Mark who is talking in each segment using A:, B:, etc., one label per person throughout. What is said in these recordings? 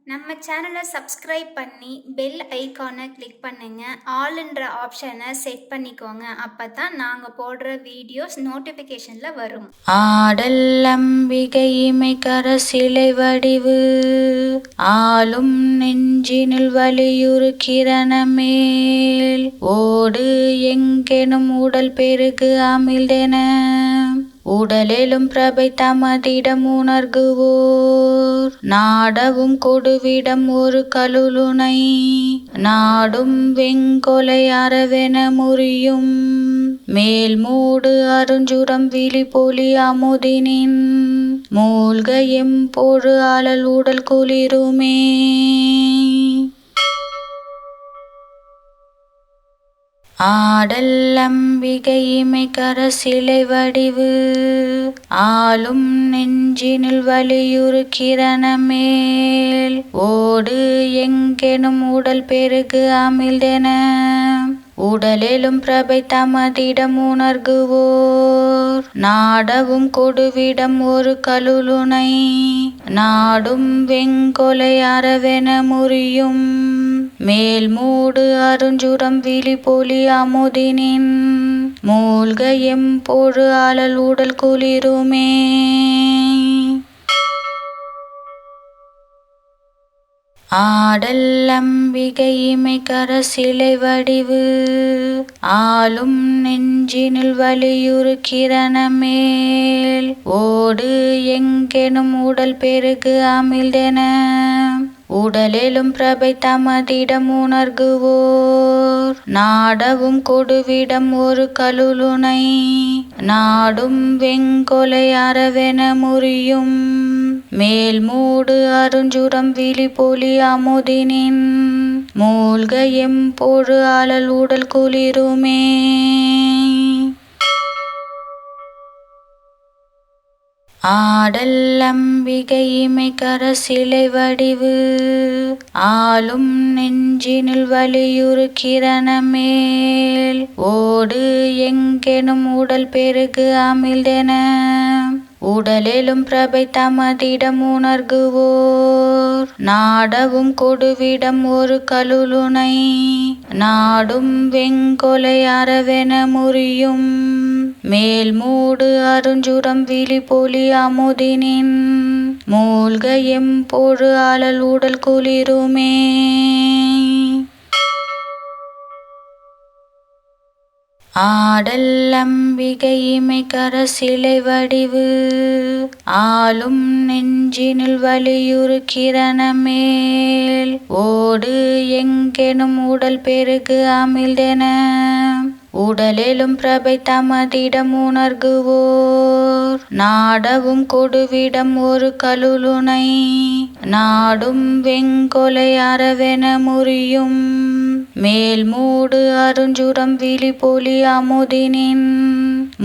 A: நம்ம சேனலை சப்ஸ்கிரைப் பண்ணி பெல் ஐகானை கிளிக் பண்ணுங்க. ஆல்ன்ற ஆப்ஷனை செட் பண்ணிக்கோங்க. அப்பதான் நாங்க போடுற வீடியோஸ் நோட்டிஃபிகேஷன்ல வரும்.
B: ஆடல் அம்பிகை இமைக்கர சிலை வடிவு ஆளும் நெஞ்சினில் வலியுறு கிரணமேல் ஓடு எங்கெனும் உடல் பெருகு அமிழ்தென உடலெலும் பிரபை தமதிடம் உணர்குவோர் நாடவும் கொடுவிடம் ஒரு கலுலுனை நாடும் வெங்கொலை அறவென முறியும் மேல் மூடு அருஞ்சுரம் விழி பொலி அமுதினின் மூழ்க எம்பொழு அழல் உடல் குளிருமே. ஆடல் அம்பிகை இமைக்கர சிலை வடிவு ஆளும் நெஞ்சினில் வலியுறு கிரணமேல் ஓடு எங்கெனும் உடல் பெருகு அமிழ்தென உடலெலும் பிரபை தமதிடம் உணர்குவோர் நாடவும் கொடுவிடம் ஒரு கலுலுனை நாடும் வெங்கொலை அறவென முறியும் மேல் மூடு அருஞ்சுரம் விழி பொலி அமுதினின் மூழ்க எம்பொழு அழல் உடல் குளிருமே. ஆடல் அம்பிகை இமைக்கர சிலை வடிவு ஆளும் நெஞ்சினில் வலியுறு கிரணமேல் ஓடு எங்கெனும் உடல் பெருகு அமிழ்தென உடலெலும் பிரபை தமதிடம் உணர்குவோர் நாடவும் கொடுவிடம் ஒரு கலுலுனை நாடும் வெங்கொலை அறவென முறியும் மேல் மூடு அருஞ்சுரம் விழி பொலி அமுதினின் மூழ்க எம்பொழு அழல் உடல் குளிருமே. ஆடல் அம்பிகை இமைக்கர சிலை வடிவு ஆளும் நெஞ்சினில் வலியுறு கிரணமேல் ஓடு எங்கெனும் உடல் பெருகு அமிழ்தென உடலெலும் பிரபை தமதிடம் உணர்குவோர் நாடவும் கொடுவிடம் ஒரு கலுலுனை நாடும் வெங்கொலை அறவென முறியும் மேல் மூடு அருஞ்சுரம் விழி பொலி அமுதினின் மூழ்க எம்பொழு அழல் உடல் குளிருமே. ஆடல் அம்பிகை இமைக்கர சிலை வடிவு ஆளும் நெஞ்சினில் வலியுறு கிரணமேல் ஓடு எங்கெனும் உடல் பெருகு அமிழ்தென உடலெலும் பிரபை தமதிடம் உணர்குவோர் நாடவும் கொடுவிடம் ஒரு கலுலுனை நாடும் வெங்கொலை அறவென முறியும் மேல் மூடு அருஞ்சுரம் விழி பொலி அமுதினின்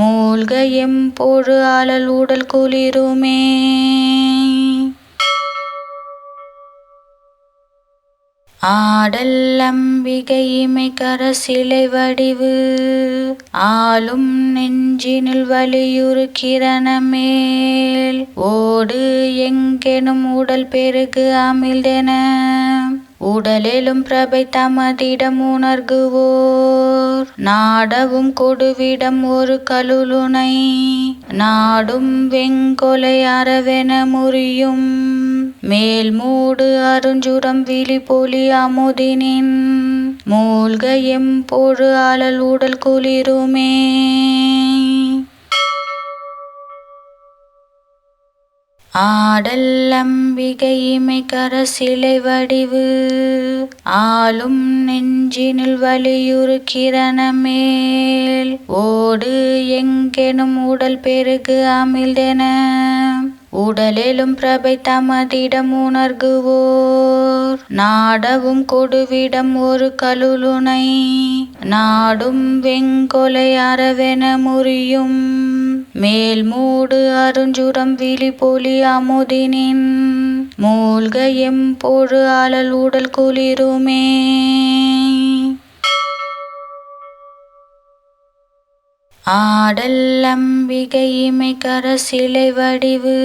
B: மூழ்க எம்பொழு அழல் உடல் குளிருமே. ஆடல் அம்பிகை இமைக்கர சிலை வடிவு ஆளும் நெஞ்சினில் வலியுறு கிரணமேல் ஓடு எங்கெனும் உடல் பெருகு அமிழ்தென உடலெலும் பிரபை தமதிடம் உணர்குவோர் நாடவும் கொடுவிடம் ஒரு கலுலுனை நாடும் வெங்கொலை அறவென முறியும் மேல் மூடு அருஞ்சுரம் விழி பொலி அமுதினின் மூழ்க எம்பொழு அழல் உடல் குளிருமே. ஆடல் அம்பிகை இமைக்கர சிலை வடிவு ஆளும் நெஞ்சினில் வலியுறு கிரணமேல் ஓடு எங்கெனும் உடல் பெருகு அமிழ்தென உடலெலும் பிரபை தமதிடம் உணர்குவோர் நாடவும் கொடுவிடம் ஒரு கலுலுனை நாடும் வெங்கொலை அறவென முறியும் மேல் மூடு அருஞ்சுரம் விழி பொலி அமுதினின் மூழ்க எம்பொழு அழல் உடல் குளிருமே. ஆடல் அம்பிகை இமைக்கரசிலை வடிவு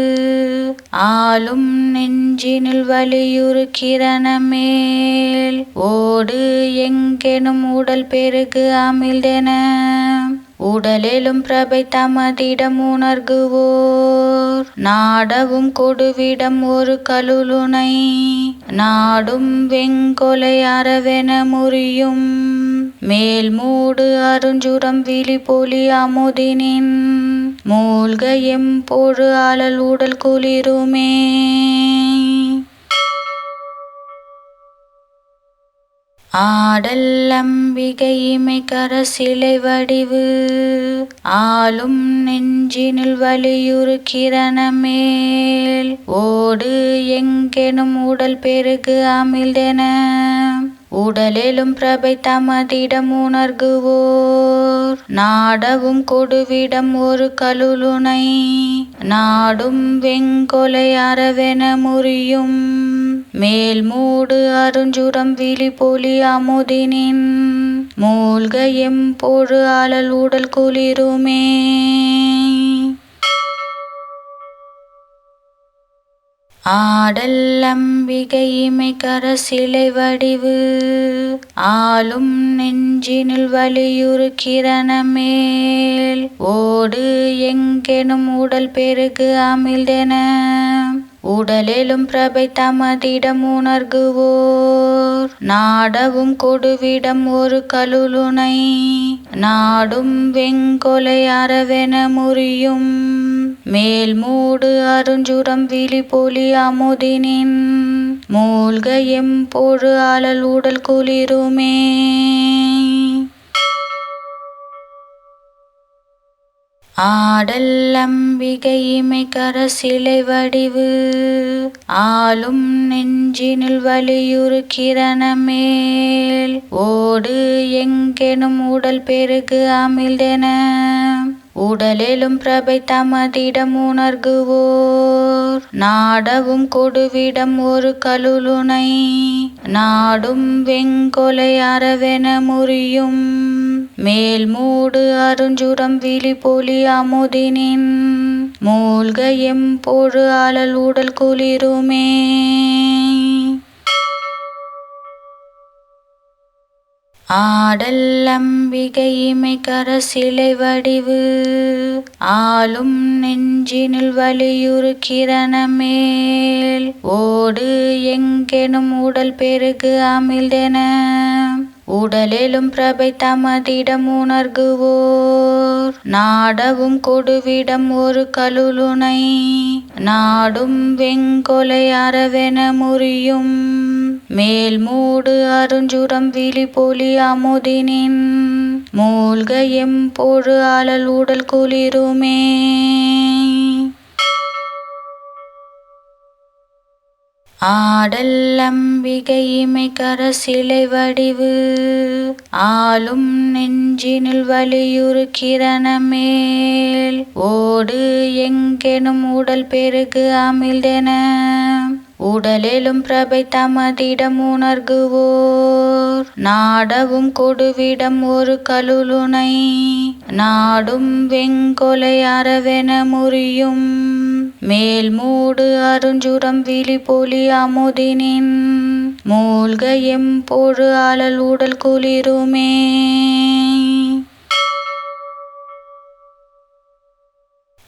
B: ஆளும் நெஞ்சினில் வலியுறுக்கிறனமேல் ஓடு எங்கெனும் உடல் பெருகு அமிழ்தென உடலெலும் பிரபை தமதிடம் உணர்குவோர் நாடவும் கொடுவிடம் ஒரு கலுலுனை நாடும் வெங்கொலை அறவென முறியும் மேல் மூடு அருஞ்சுரம் விழி பொலி அமுதினின் மூழ்க எம்பொழு அழல் உடல் குளிருமே. ஆடல் அம்பிகை இமைக்கரசிலை வடிவு ஆளும் நெஞ்சினில் வலியுறுக்கிறனமேல் ஓடு எங்கெனும் உடல் பெருகு அமிழ்தென உடலெலும் பிரபை தமதிடம் உணர்குவோர் நாடவும் கொடுவிடம் ஒரு கலுலுனை நாடும் வெங்கொலை அறவென முறியும் மேல் மூடு அருஞ்சுரம் விழி பொலி அமுதினின் மூழ்க எம்பொழு அழல் உடல் குளிருமே. ஆடல் அம்பிகை இமைக்கரசிலை வடிவு ஆளும் நெஞ்சினில் வலியுறுக்கிறனமேல் ஓடு எங்கெனும் உடல் பெருகு அமிழ்தென உடலெலும் பிரபை தமதிடம் உணர்குவோர் நாடவும் கொடுவிடம் ஒரு கலுலுனை நாடும் வெங்கொலை அறவென முறியும் மேல் மூடு அருஞ்சுரம் விழி பொலி அமுதினின் மூழ்க எம்பொழு அழல் உடல் குளிருமே. ஆடல் அம்பிகை இமைக்கரசிலை வடிவு ஆளும் நெஞ்சினில் வலியுறுக்கிறனமேல் ஓடு எங்கெனும் உடல் பெருகு அமிழ்தென உடலெலும் பிரபை தமதிடம் உணர்குவோர் நாடவும் கொடுவிடம் ஒரு கலுலுனை நாடும் வெங்கொலை அறவென முறியும் மேல் மூடு அருஞ்சுரம் விழி பொலி அமுதினின் மூழ்க எம்பொழு அழல் உடல் குளிருமே. ஆடல் அம்பிகை இமைக்கரசிலை வடிவு ஆளும் நெஞ்சினில் வலியுறுக்கிறனமேல் ஓடு எங்கெனும் உடல் பெருகு அமிழ்தென உடலெலும் பிரபை தமதிடம் உணர்குவோர் நாடவும் கொடுவிடம் ஒரு கலுலுனை நாடும் வெங்கொலை அறவென முறியும் மேல் மூடு அருஞ்சுரம் விழி பொலி அமுதினின் மூழ்க எம்பொழு அழல் உடல் குளிருமே. ஆடல் அம்பிகை இமைக்கரசிலை வடிவு ஆளும் நெஞ்சினில் வலியுறுக்கிறனமேல் ஓடு எங்கெனும் உடல் பெருகு அமிழ்தென உடலெலும் பிரபை தமதிடம் உணர்குவோர் நாடவும் கொடுவிடம் ஒரு கலுலுனை நாடும் வெங்கொலை அறவென முறியும் மேல் மூடு அருஞ்சுரம் விழி பொலி அமுதினின் மூழ்க எம்பொழு அழல் உடல் குளிருமே.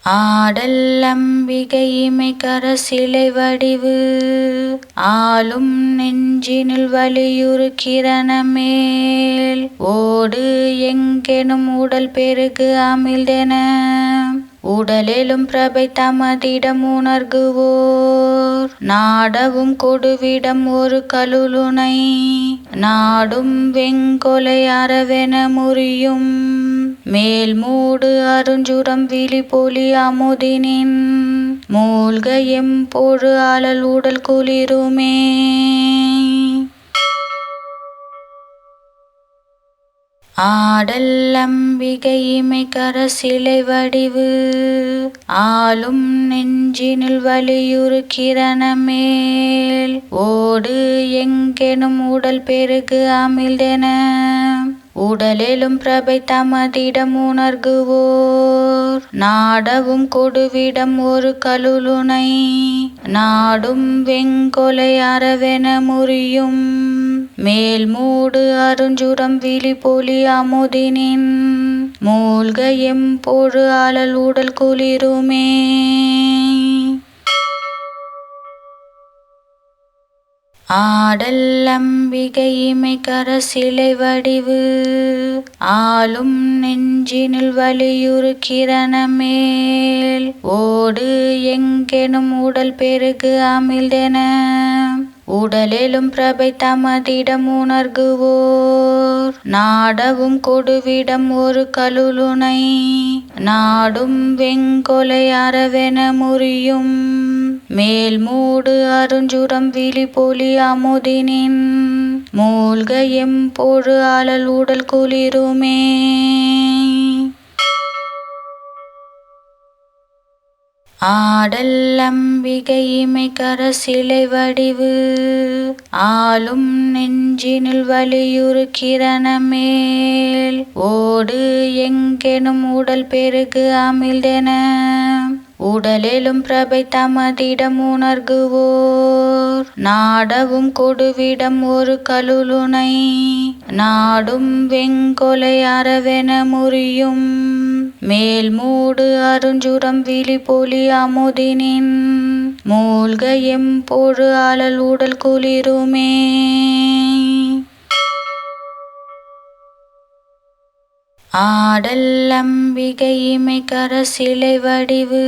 B: ஆடல் அம்பிகை இமைக்கரசிலை வடிவு ஆளும் நெஞ்சினில் வலியுறுக்கிறனமேல் ஓடு எங்கெனும் உடல் பெருகு அமிழ்தென உடலெலும் பிரபை தமதிடம் உணர்குவோர் நாடவும் கொடுவிடம் ஒரு கலுலுனை நாடும் வெங்கொலை அறவென முறியும் மேல் மூடு அருஞ்சுரம் விழி பொலி அமுதினின் மூழ்க எம்பொழு அழல் உடல் குளிருமே. ஆடல் அம்பிகை இமைக்கரசிலை வடிவு ஆளும் நெஞ்சினில் வலியுறுக்கிறனமேல் ஓடு எங்கெனும் உடல் பெருகு அமிழ்தென உடலெலும் பிரபை தமதிடம் உணர்குவோர் நாடவும் கொடுவிடம் ஒரு கலுலுனை நாடும் வெங்கொலை அறவென முறியும் மேல் மூடு அருஞ்சுரம் விழி பொலி அமுதினின் மூழ்க எம்பொழு அழல் உடல் குளிருமே. ஆடல் அம்பிகை இமைக்கர சிலை வடிவு ஆளும் நெஞ்சினில் வலியுறு கிரணமேல் ஓடு எங்கெனும் உடல் பெருகு அமிழ்தென உடலெலும் பிரபை தமதிடம் உணர்குவோர் நாடவும் கொடுவிடம் ஒரு கலுலுனை நாடும் வெங்கொலை அறவென முறியும் மேல் மூடு அருஞ்சுரம் விழி பொலி அமுதினின் மூழ்க எம்பொழு அழல் உடல் குளிருமே. ஆடல் அம்பிகை இமைக்கர சிலை வடிவு ஆளும் நெஞ்சினில் வலியுறு கிரணமேல் ஓடு எங்கெனும் உடல் பெருகு அமிழ்தென உடலெலும் பிரபை தமதிடம் உணர்குவோர் நாடவும் கொடுவிடம் ஒரு கலுலுனை நாடும் வெங்கொலை அறவென முறியும் மேல் மூடு அருஞ்சுரம் விழி பொலி அமுதினின் மூழ்க எம்பொழு அழல் உடல் குளிருமே. ஆடல் அம்பிகை இமைக்கர சிலை வடிவு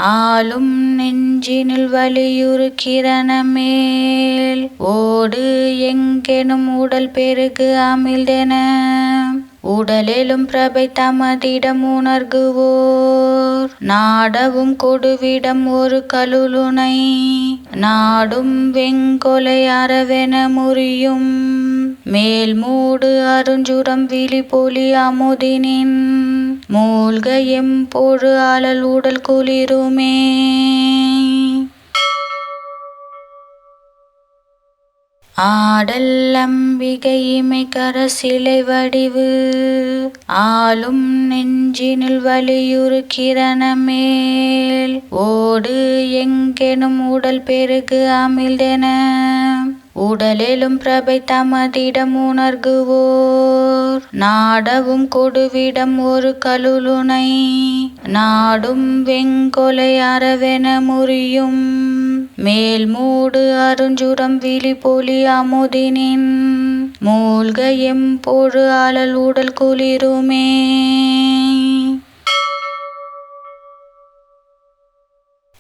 B: ஆளும் நெஞ்சினில் வலியுறு கிரணமேல் ஓடு எங்கெனும் உடல் பெருகு அமிழ்தென உடலெலும் பிரபை தமதிடம் உணர்குவோர் நாடவும் கொடுவிடம் ஒரு கலுலுனை நாடும் வெங்கொலை அறவென முறியும் மேல் மூடு அருஞ்சுரம் விழி பொலி அமுதினின் மூழ்க எம்பொழு அழல் உடல் குளிருமே. ஆடல் அம்பிகை இமைக்கர சிலை வடிவு ஆளும் நெஞ்சினில் வலியுறு கிரணமேல் ஓடு எங்கெனும் உடல் பெருகு அமிழ்தென உடலெலும் பிரபை தமதிடம் உணர்குவோர் நாடவும் கொடுவிடம் ஒரு கலுலுனை நாடும் வெங்கொலை அறவென முறியும் மேல் மூடு அருஞ்சுரம் விழி பொலி அமுதினின் மூழ்க எம்பொழு அழல் உடல் குளிருமே.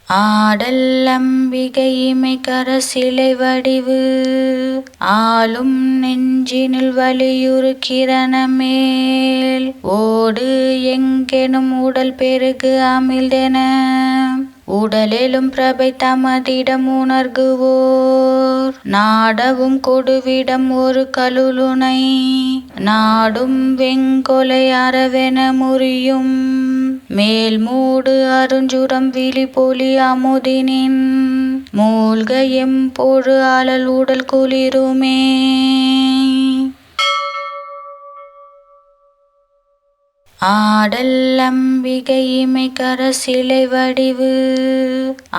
B: ஆடல் அம்பிகை இமைக்கர சிலை வடிவு ஆளும் நெஞ்சினில் வலியுறு கிரணமேல் ஓடு எங்கெனும் உடல் பெருகு அமிழ்தென உடலெலும் பிரபை தமதிடம் உணர்குவோர் நாடவும் கொடுவிடம் ஒரு கலுலுனை நாடும் வெங்கொலை அறவென முறியும் மேல் மூடு அருஞ்சுரம் விழி பொலி அமுதினின் மூழ்க எம்பொழு அழல் உடல் குளிருமே. ஆடல் அம்பிகை இமைக்கர சிலை வடிவு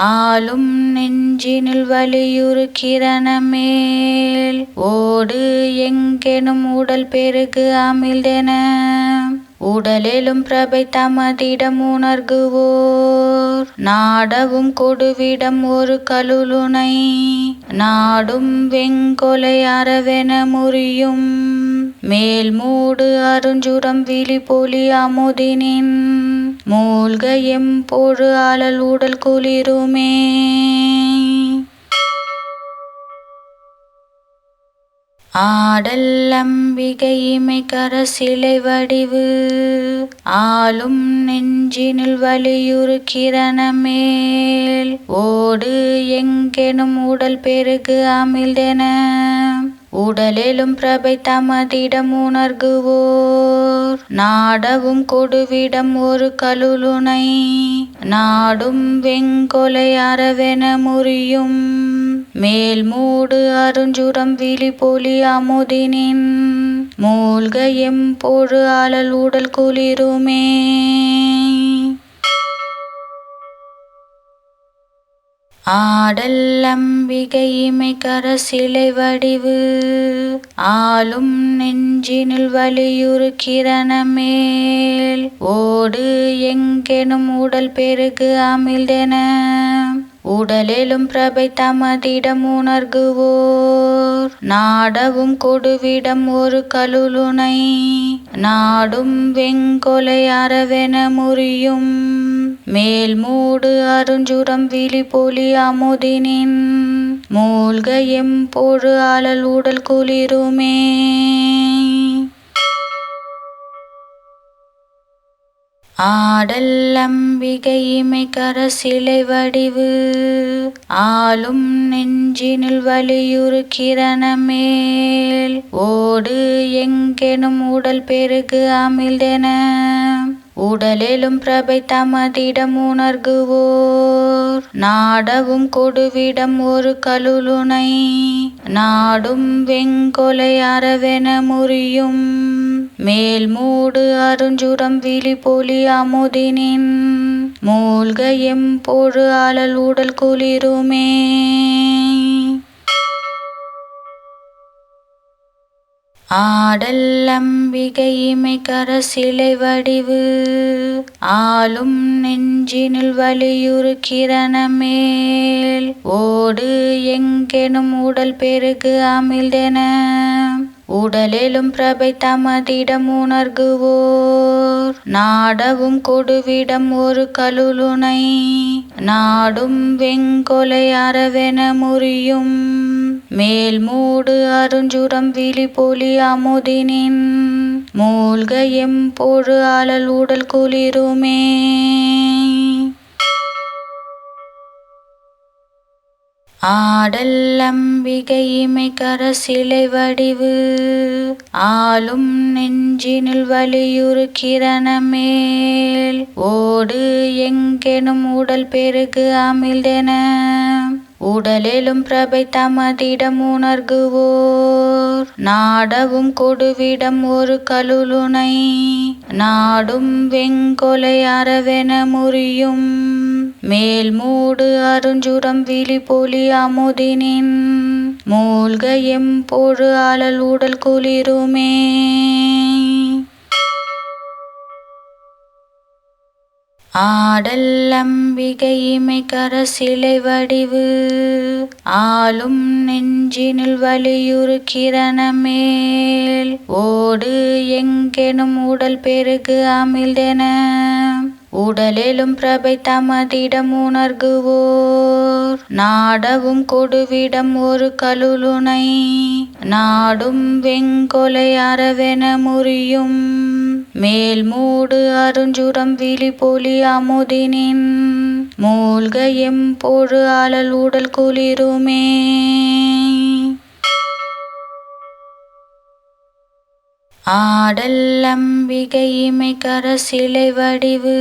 B: ஆளும் நெஞ்சினில் வலியுறு கிரணமேல் ஓடு எங்கெனும் உடல் பெருகு அமிழ்தென உடலெலும் பிரபை தமதிடம் உணர்குவோர் நாடவும் கொடுவிடம் ஒரு கலுலுனை நாடும் வெங்கொலை அறவென முறியும் மேல் மூடு அருஞ்சுரம் விழி பொலி அமுதினின் மூழ்க எம்பொழு அழல் உடல் குளிருமே. ஆடல் அம்பிகை இமைக்கர சிலை வடிவு ஆளும் நெஞ்சினில் வலியுறு கிரணமேல் ஓடு எங்கெனும் உடல் பெருகு அமிழ்தென உடலெலும் பிரபை தமதிடம் உணர்குவோர் நாடவும் கொடுவிடம் ஒரு கலுலுனை நாடும் வெங்கொலை அறவென முறியும் மேல் மூடு அருஞ்சுரம் விழி பொலி அமுதினின் மூழ்க எம்பொழு அழல் உடல் குளிருமே. ஆடல் அம்பிகை இமைக்கர சிலை வடிவு ஆளும் நெஞ்சினில் வலியுறுக்கிறனமேல் ஓடு எங்கெனும் உடல் பெருகு அமிழ்தென உடலெலும் பிரபை தமதிடம் உணர்குவோர் நாடவும் கொடுவிடம் ஒரு கலுலுனை நாடும் வெங்கொலை அறவென முறியும் மேல் மூடு அருஞ்சுரம் விழி பொலி அமுதினின் மூழ்க எம்பொழு அழல் உடல் குளிருமே. ஆடல் அம்பிகை இமைக்கர சிலை வடிவு ஆளும் நெஞ்சினில் வலியுறுக்கிறனமேல் ஓடு எங்கெனும் உடல் பெருகு அமிழ்தென உடலெலும் பிரபை தமதிடம் உணர்குவோர் நாடவும் கொடுவிடம் ஒரு கலுலுனை நாடும் வெங்கொலை அறவென முறியும் மேல் மூடு அருஞ்சுரம் விழி பொலி அமுதினின் மூழ்க எம்பொழு அழல் உடல் குளிருமே. ஆடல் அம்பிகை இமைக்கர சிலை வடிவு ஆளும் நெஞ்சினில் வலியுறுக்கிறனமேல் ஓடு எங்கெனும் உடல் பெருகு அமிழ்தென உடலெலும் பிரபை தமதிடம் உணர்குவோர் நாடவும் கொடுவிடம் ஒரு கலுலுனை நாடும் வெங்கொலை அறவென முறியும் மேல் மூடு அருஞ்சுரம் விழி பொலி அமுதினின் மூழ்க எம்பொழு அழல் உடல் குளிருமே. ஆடல் அம்பிகை இமைக்கர சிலை வடிவு ஆளும் நெஞ்சினில் வலியுறுக்கிறனமேல் ஓடு எங்கெனும் உடல் பெருகு அமிழ்தென உடலெலும் பிரபை தமதிடம் உணர்குவோர் நாடவும் கொடுவிடம் ஒரு கலுலுனை நாடும் வெங்கொலை அறவென முறியும் மேல் மூடு அருஞ்சுரம் விழி பொலி அமுதினின் மூழ்க எம்பொழு அழல் உடல் குளிருமே. ஆடல் அம்பிகை இமைக்கர சிலை வடிவு ஆளும் நெஞ்சினில் வலியுறுக்கிறனமேல் ஓடு எங்கெனும் உடல் பெருகு அமிழ்தென உடலெலும் பிரபை தமதிடம் உணர்குவோர் நாடவும் கொடுவிடம் ஒரு கலுலுனை நாடும் வெங்கொலை அறவென முறியும் மேல் மூடு அருஞ்சுரம் விழி பொலி அமுதினின் மூழ்க எம்பொழு அழல் உடல் குளிருமே. ஆடல் அம்பிகை இமைக்கர சிலை வடிவு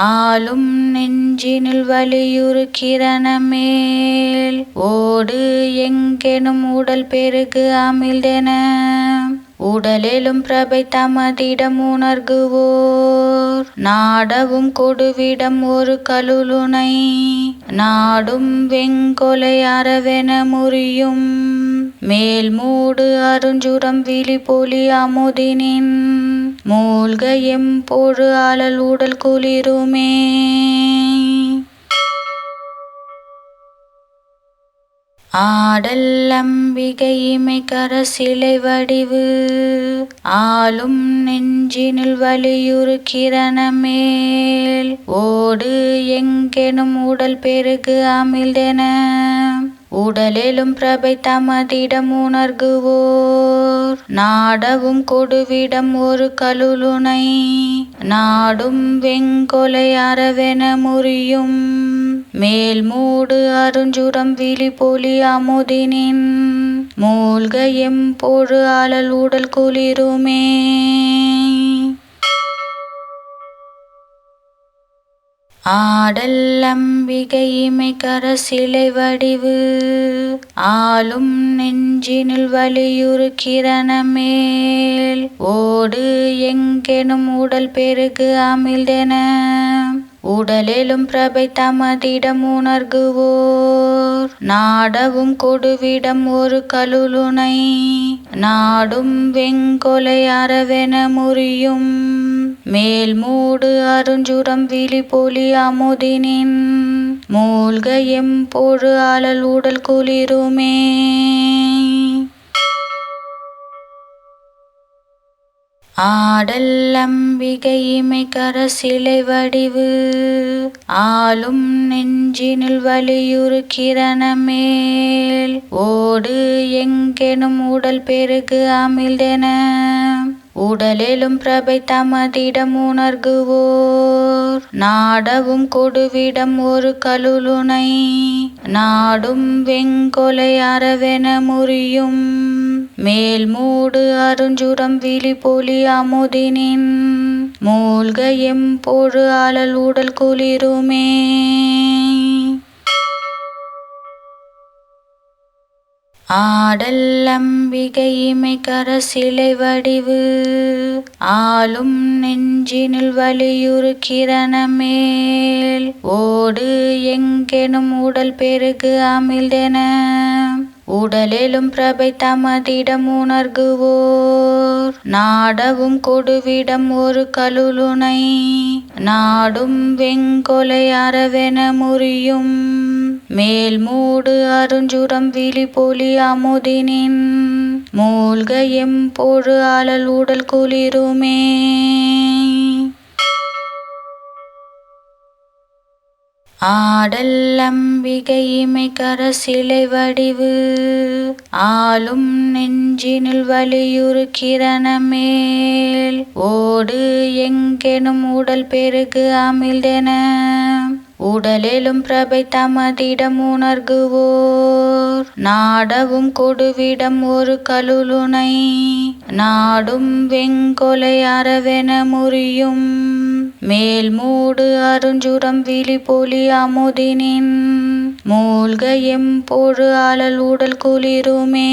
B: ஆளும் நெஞ்சினில் வலியுறுக்கிறனமேல் ஓடு எங்கெனும் உடல் பெருகு அமிழ்தென உடலெலும் பிரபை தமதிடம் உணர்குவோர் நாடவும் கொடுவிடம் ஒரு கலுலுனை நாடும் வெங்கொலை அறவென முறியும் மேல் மூடு அருஞ்சுரம் விழி பொலி அமுதினின் மூழ்க எம்பொழு அழல் உடல் குளிருமே. ஆடல் அம்பிகை இமைக்கர சிலை வடிவு ஆளும் நெஞ்சினில் வலியுறுக்கிறனமேல் ஓடு எங்கெனும் உடல் பெருகு அமிழ்தென உடலெலும் பிரபை தமதிடம் உணர்குவோர் நாடவும் கொடுவிடம் ஒரு கலுலுனை நாடும் வெங்கொலை அறவென முறியும் மேல் மூடு அருஞ்சுரம் விழி பொலி அமுதினின் மூழ்க எம்பொழு அழல் உடல் குளிருமே. ஆடல் அம்பிகை இமைக்கர சிலை வடிவு ஆளும் நெஞ்சினில் வலியுறு கிரணமேல் ஓடு எங்கெனும் உடல் பெருகு அமிழ்தென உடலெலும் பிரபை தமதிடம் உணர்குவோர் நாடவும் கொடுவிடம் ஒரு கலுலுனை நாடும் வெங்கொலை அறவென முறியும் மேல் மூடு அருஞ்சுரம் விழி பொலி அமுதினின் மூழ்க எம்பொழு அழல் உடல் குளிருமே. ஆடல் அம்பிகை இமைக்கர சிலை வடிவு ஆளும் நெஞ்சினில் வலியுறு கிரணமேல் ஓடு எங்கெனும் உடல் பெருகு அமிழ்தென உடலெலும் பிரபை தமதிடம் உணர்குவோர் நாடவும் கொடுவிடம் ஒரு கலுலுனை நாடும் வெங்கொலை அறவென முறியும் மேல் மூடு அருஞ்சுரம் விழி பொலி அமுதினின் மூழ்க எம்பொழு அழல் உடல் குளிருமே. ஆடல் அம்பிகை இமைக்கர சிலை வடிவு ஆளும் நெஞ்சினில் வலியுறு கிரணமேல் ஓடு எங்கெனும் உடல் பெருகு அமிழ்தென உடலெலும் பிரபை தமதிடம் உணர்குவோர் நாடவும் கொடுவிடம் ஒரு கலுலுனை நாடும் வெங்கொலை அறவென முறியும் மேல் மூடு அருஞ்சுரம் விழி பொலி அமுதினின் மூழ்க எம்பொழு அழல் உடல் குளிருமே. ஆடல் அம்பிகை இமைக்கர சிலை வடிவு ஆளும் நெஞ்சினில் வலியுறு கிரணமேல் ஓடு எங்கெனும் உடல் பெருகு அமிழ்தென உடலெலும் பிரபை தமதிடம் உணர்குவோர் நாடவும் கொடுவிடம் ஒரு கலுலுனை நாடும் வெங்கொலை அறவென முறியும் மேல் மூடு அருஞ்சுரம் விழி பொலி அமுதினின் மூழ்க எம்பொழு அழல் உடல் குளிருமே.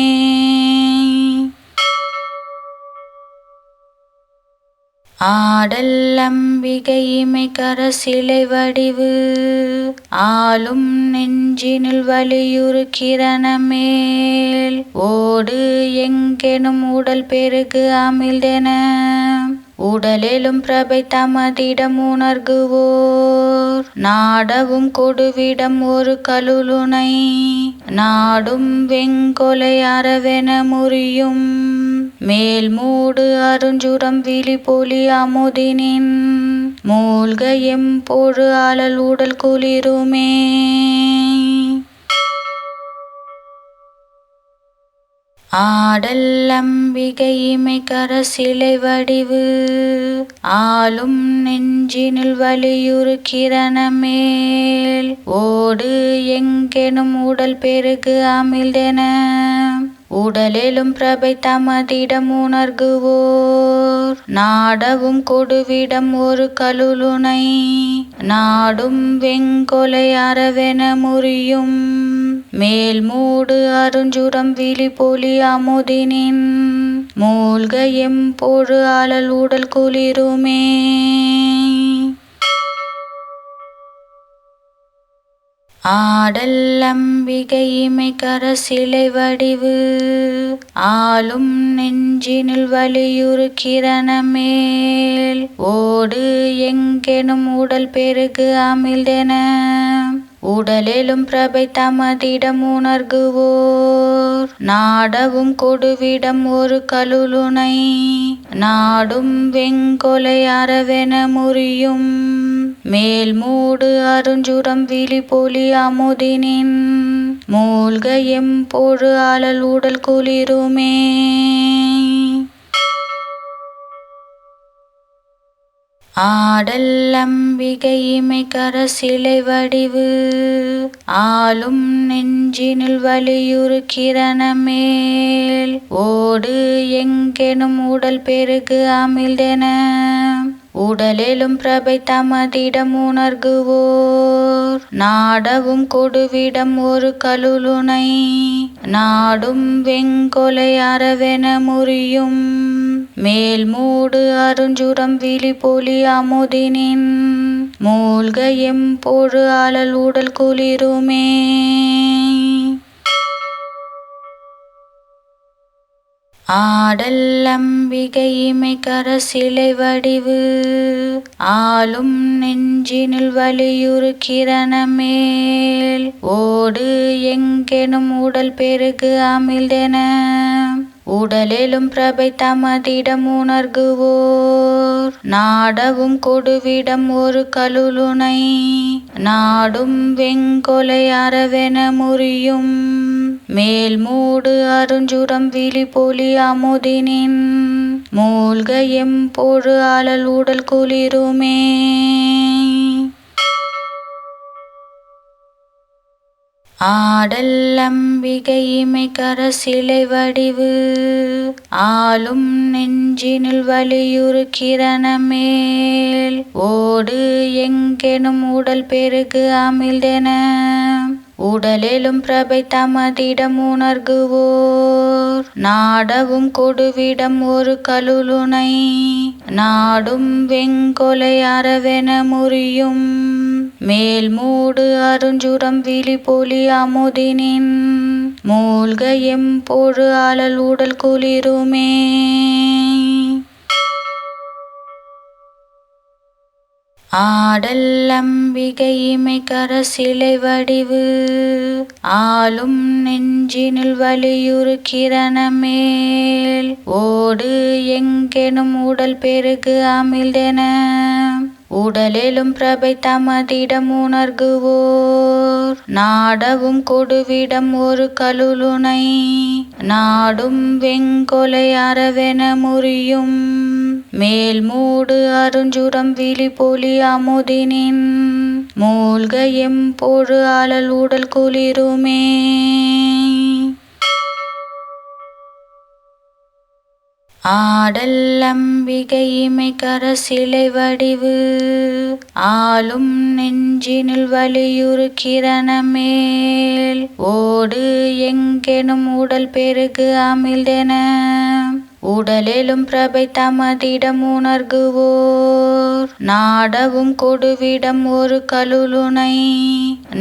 B: ஆடல் அம்பிகை இமைக்கர சிலை வடிவு ஆளும் நெஞ்சினில் வலியுறு கிரணமேல் ஓடு எங்கெனும் உடல் பெருகு அமிழ்தென உடலெலும் பிரபை தமதிடம் உணர்குவோர் நாடவும் கொடுவிடம் ஒரு கலுலுனை நாடும் வெங்கொலை அறவென முறியும் மேல் மூடு அருஞ்சுரம் விழி பொலி அமுதினின் மூழ்க எம்பொழு அழல் உடல் குளிருமே. ஆடல் அம்பிகை இமைக்கர சிலை வடிவு ஆளும் நெஞ்சினில் வலியுறு கிரணமேல் ஓடு எங்கெனும் உடல் பெருகு அமிழ்தென உடலெலும் பிரபை தமதிடம் உணர்குவோர் நாடவும் கொடுவிடம் ஒரு கலுலுனை நாடும் வெங்கொலை அறவென முறியும் மேல் மூடு அருஞ்சுரம் விழி பொலி அமுதினின் மூழ்க எம்பொழு அழல் உடல் குளிருமே. ஆடல் அம்பிகை இமைக்கர சிலை வடிவு ஆளும் நெஞ்சினில் வலியுறு கிரணமேல் ஓடு எங்கெனும் உடல் பெருகு அமிழ்தென உடலெலும் பிரபை தமதிடம் உணர்குவோர் நாடவும் கொடுவிடம் ஒரு கலுலுனை நாடும் வெங்கொலை அறவென முறியும் மேல் மூடு அருஞ்சுரம் விழி பொலி அமுதினின் மூழ்க எம்பொழு அழல் உடல் குளிருமே. ஆடல் அம்பிகை இமைக்கர சிலை வடிவு ஆளும் நெஞ்சினில் வலியுறு கிரணமேல் ஓடு எங்கெனும் உடல் பெருகு அமிழ்தென உடலெலும் பிரபை தமதிடம் உணர்குவோர் நாடவும் கொடுவிடம் ஒரு கலுலுனை நாடும் வெங்கொலை அறவென முறியும் மேல் மூடு அருஞ்சுரம் விழி பொலி அமுதினின் மூழ்க எம்பொழு அழல் உடல் குளிருமே. ஆடல் அம்பிகை இமைக்கர சிலை வடிவு ஆளும் நெஞ்சினில் வலியுறு கிரணமேல் ஓடு எங்கெனும் உடல் பெருகு அமிழ்தென உடலெலும் பிரபை தமதிடம் உணர்குவோர் நாடவும் கொடுவிடம் ஒரு கலுலுனை நாடும் வெங்கொலை அறவென முறியும் மேல் மூடு அருஞ்சுரம் விழி பொலி அமுதினின் மூழ்க எம்பொழு அழல் உடல் குளிருமே. ஆடல் அம்பிகை இமைக்கர சிலை வடிவு ஆளும் நெஞ்சினில் வலியுறு கிரணமேல் ஓடு எங்கெனும் உடல் பெருகு அமிழ்தென உடலெலும் பிரபை தமதிடம் உணர்குவோர் நாடவும் கொடுவிடம் ஒரு கலுலுனை நாடும் வெங்கொலை அறவென முறியும் மேல் மூடு அருஞ்சுரம் விழி பொலி அமுதினின் மூழ்க எம்பொழு அழல் உடல் குளிருமே. ஆடல் அம்பிகை இமைக்கர சிலை வடிவு ஆளும் நெஞ்சினில் வலியுறு கிரணமேல் ஓடு எங்கெனும் உடல் பெருகு அமிழ்தென உடலெலும் பிரபை தமதிடம் உணர்குவோர் நாடவும் கொடுவிடம் ஒரு கலுலுனை நாடும் வெங்கொலை அறவென முறியும் மேல் மூடு அருஞ்சுரம் விழி பொலி அமுதினின் மூழ்க எம்பொழு அழல் உடல் குளிருமே. ஆடல் அம்பிகை இமைக்கர சிலை வடிவு ஆளும் நெஞ்சினில் வலியுறு கிரணமேல் ஓடு எங்கெனும் உடல் பெருகு அமிழ்தென உடலெலும் பிரபை தமதிடம் உணர்குவோர் நாடவும் கொடுவிடம் ஒரு கலுலுனை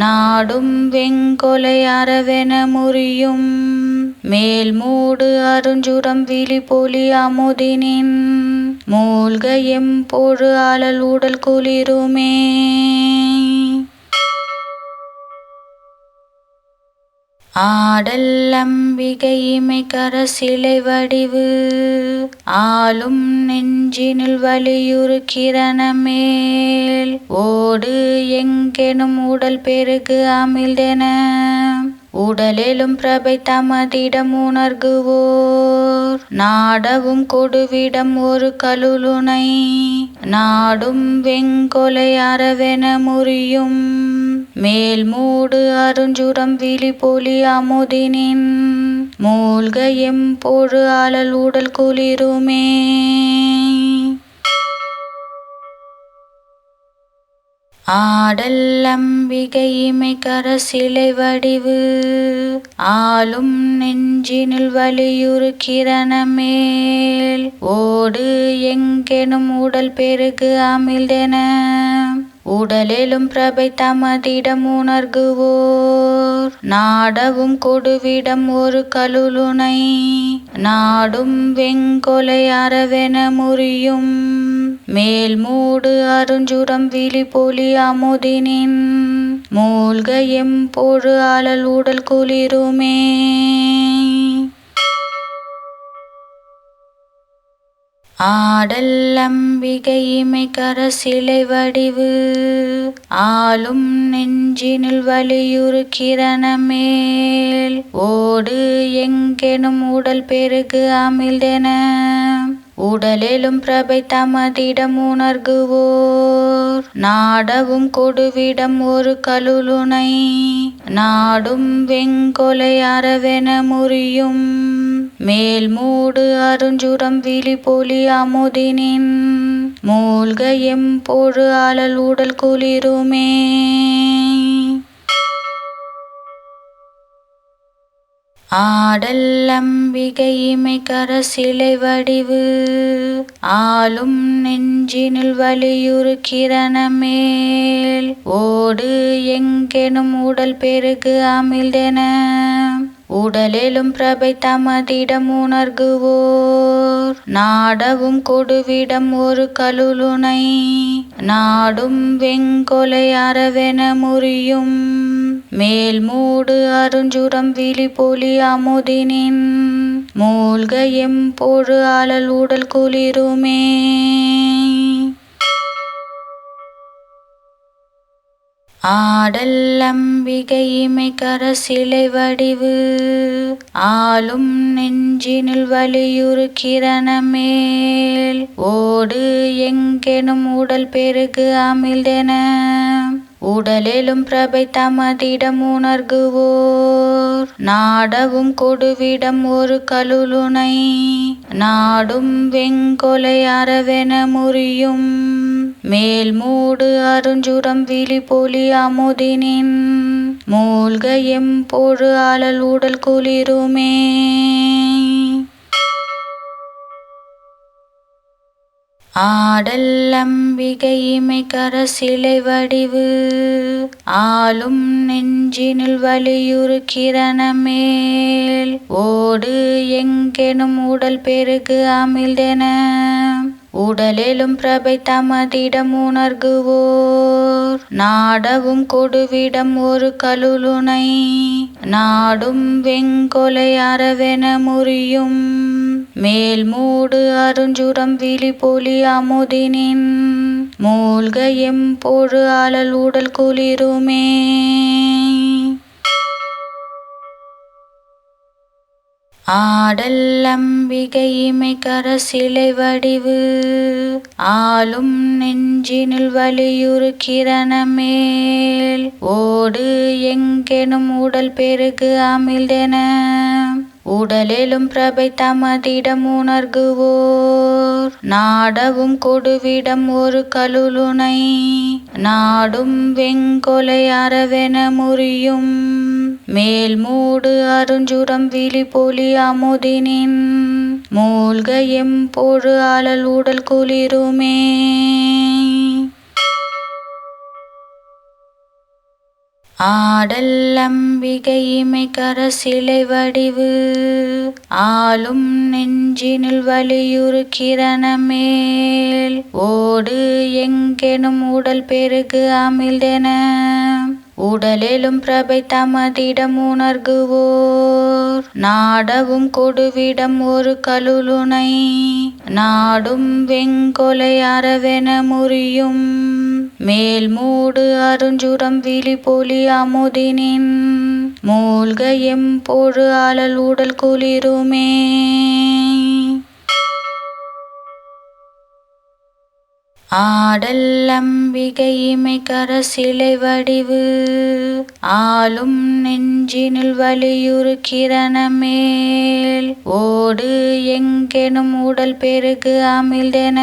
B: நாடும் வெங்கொலை அறவென முறியும் மேல் மூடு அருஞ்சுரம் விழி பொலி அமுதினின் மூழ்க எம்பொழு அழல் உடல் குளிருமே. ஆடல் அம்பிகை இமைக்கர சிலை வடிவு ஆளும் நெஞ்சினில் வலியுறு கிரணமேல் ஓடு எங்கெனும் உடல் பெருகு அமிழ்தென உடலெலும் பிரபை தமதிடம் உணர்குவோர் நாடவும் கொடுவிடம் ஒரு கலுலுனை நாடும் வெங்கொலை அறவென முறியும் மேல் மூடு அருஞ்சுரம் விழி பொலி அமுதினின் மூழ்க எம்பொழு அழல் உடல் குளிருமே. ஆடல் அம்பிகை இமைக்கர சிலை வடிவு ஆளும் நெஞ்சினில் வலியுறு கிரணமேல் ஓடு எங்கெனும் உடல் பெருகு அமிழ்தென உடலெலும் பிரபை தமதிடம் உணர்குவோர் நாடவும் கொடுவிடம் ஒரு கலுலுனை நாடும் வெங்கொலை அறவென முறியும் மேல் மூடு அருஞ்சுரம் விழி பொலி அமுதினின் மூழ்க எம்பொழு அழல் உடல் குளிருமே. ஆடல் அம்பிகை இமைக்கர சிலை வடிவு ஆளும் நெஞ்சினில் வலியுறு கிரணமேல் ஓடு எங்கெனும் உடல் பெருகு அமிழ்தென உடலெலும் பிரபை தமதிடம் உணர்குவோர் நாடவும் கொடுவிடம் ஒரு கலுலுனை நாடும் வெங்கொலை அறவென முறியும் மேல் மூடு அருஞ்சுரம் விழி பொலி அமுதினின் மூழ்க எம்பொழு அழல் உடல் குளிருமே. ஆடல் அம்பிகை இமைக்கர சிலை வடிவு ஆளும் நெஞ்சினில் வலியுறு கிரணமேல் ஓடு எங்கெனும் உடல் பெருகு அமிழ்தென உடலெலும் பிரபை தமதிடம் உணர்குவோர் நாடவும் கொடுவிடம் ஒரு கலுலுனை நாடும் வெங்கொலை அறவென முறியும் மேல் மூடு அருஞ்சுரம் விழி பொலி அமுதினின் மூழ்க எம்பொழு அழல் உடல் குளிருமே. ஆடல் அம்பிகை இமைக்கர சிலை வடிவு ஆளும் நெஞ்சினில் வலியுறு கிரணமேல் ஓடு எங்கெனும் உடல் பெருகு அமிழ்தென உடலெலும் பிரபை தமதிடம் உணர்குவோர் நாடவும் கொடுவிடம் ஒரு கலுலுனை நாடும் வெங்கொலை அறவென முறியும் மேல் மூடு அருஞ்சுரம் விழி பொலி அமுதினின் மூழ்க எம்பொழு அழல் உடல் குளிருமே. ஆடல் அம்பிகை இமைக்கர சிலை வடிவு ஆளும் நெஞ்சினில் வலியுறு கிரணமேல் ஓடு எங்கெனும் உடல் பெருகு அமிழ்தென உடலெலும் பிரபை தமதிடம் உணர்குவோர் நாடவும் கொடுவிடம் ஒரு கலுலுனை நாடும் வெங்கொலை அறவென முறியும் மேல் மூடு அருஞ்சுரம் விழி பொலி அமுதினின் மூழ்க எம்பொழு அழல் உடல் குளிருமே. ஆடல் அம்பிகை இமைக்கர சிலை வடிவு ஆளும் நெஞ்சினில் வலியுறு கிரணமேல் ஓடு எங்கெனும் உடல் பெருகு அமிழ்தென உடலெலும் பிரபை தமதிடம் உணர்குவோர் நாடவும் கொடுவிடம் ஒரு கலுலுனை நாடும் வெங்கொலை அறவென முறியும் மேல் மூடு அருஞ்சுரம் விழி பொலி அமுதினின் மூழ்க எம்பொழு அழல் உடல் குளிருமே. ஆடல் அம்பிகை இமைக்கர சிலை வடிவு ஆளும் நெஞ்சினில் வலியுறு கிரணமேல் ஓடு எங்கெனும் உடல் பெருகு அமிழ்தென உடலெலும் பிரபை தமதிடம் உணர்குவோர் நாடவும் கொடுவிடம் ஒரு கலுலுனை நாடும் வெங்கொலை அறவென முறியும் மேல் மூடு அருஞ்சுரம் விழி பொலி அமுதினின் மூழ்க எம்பொழு அழல் உடல் குளிருமே. ஆடல் அம்பிகை இமைக்கர சிலை வடிவு ஆளும் நெஞ்சினில் வலியுறு கிரணமேல் ஓடு எங்கெனும் உடல் பெருகு அமிழ்தென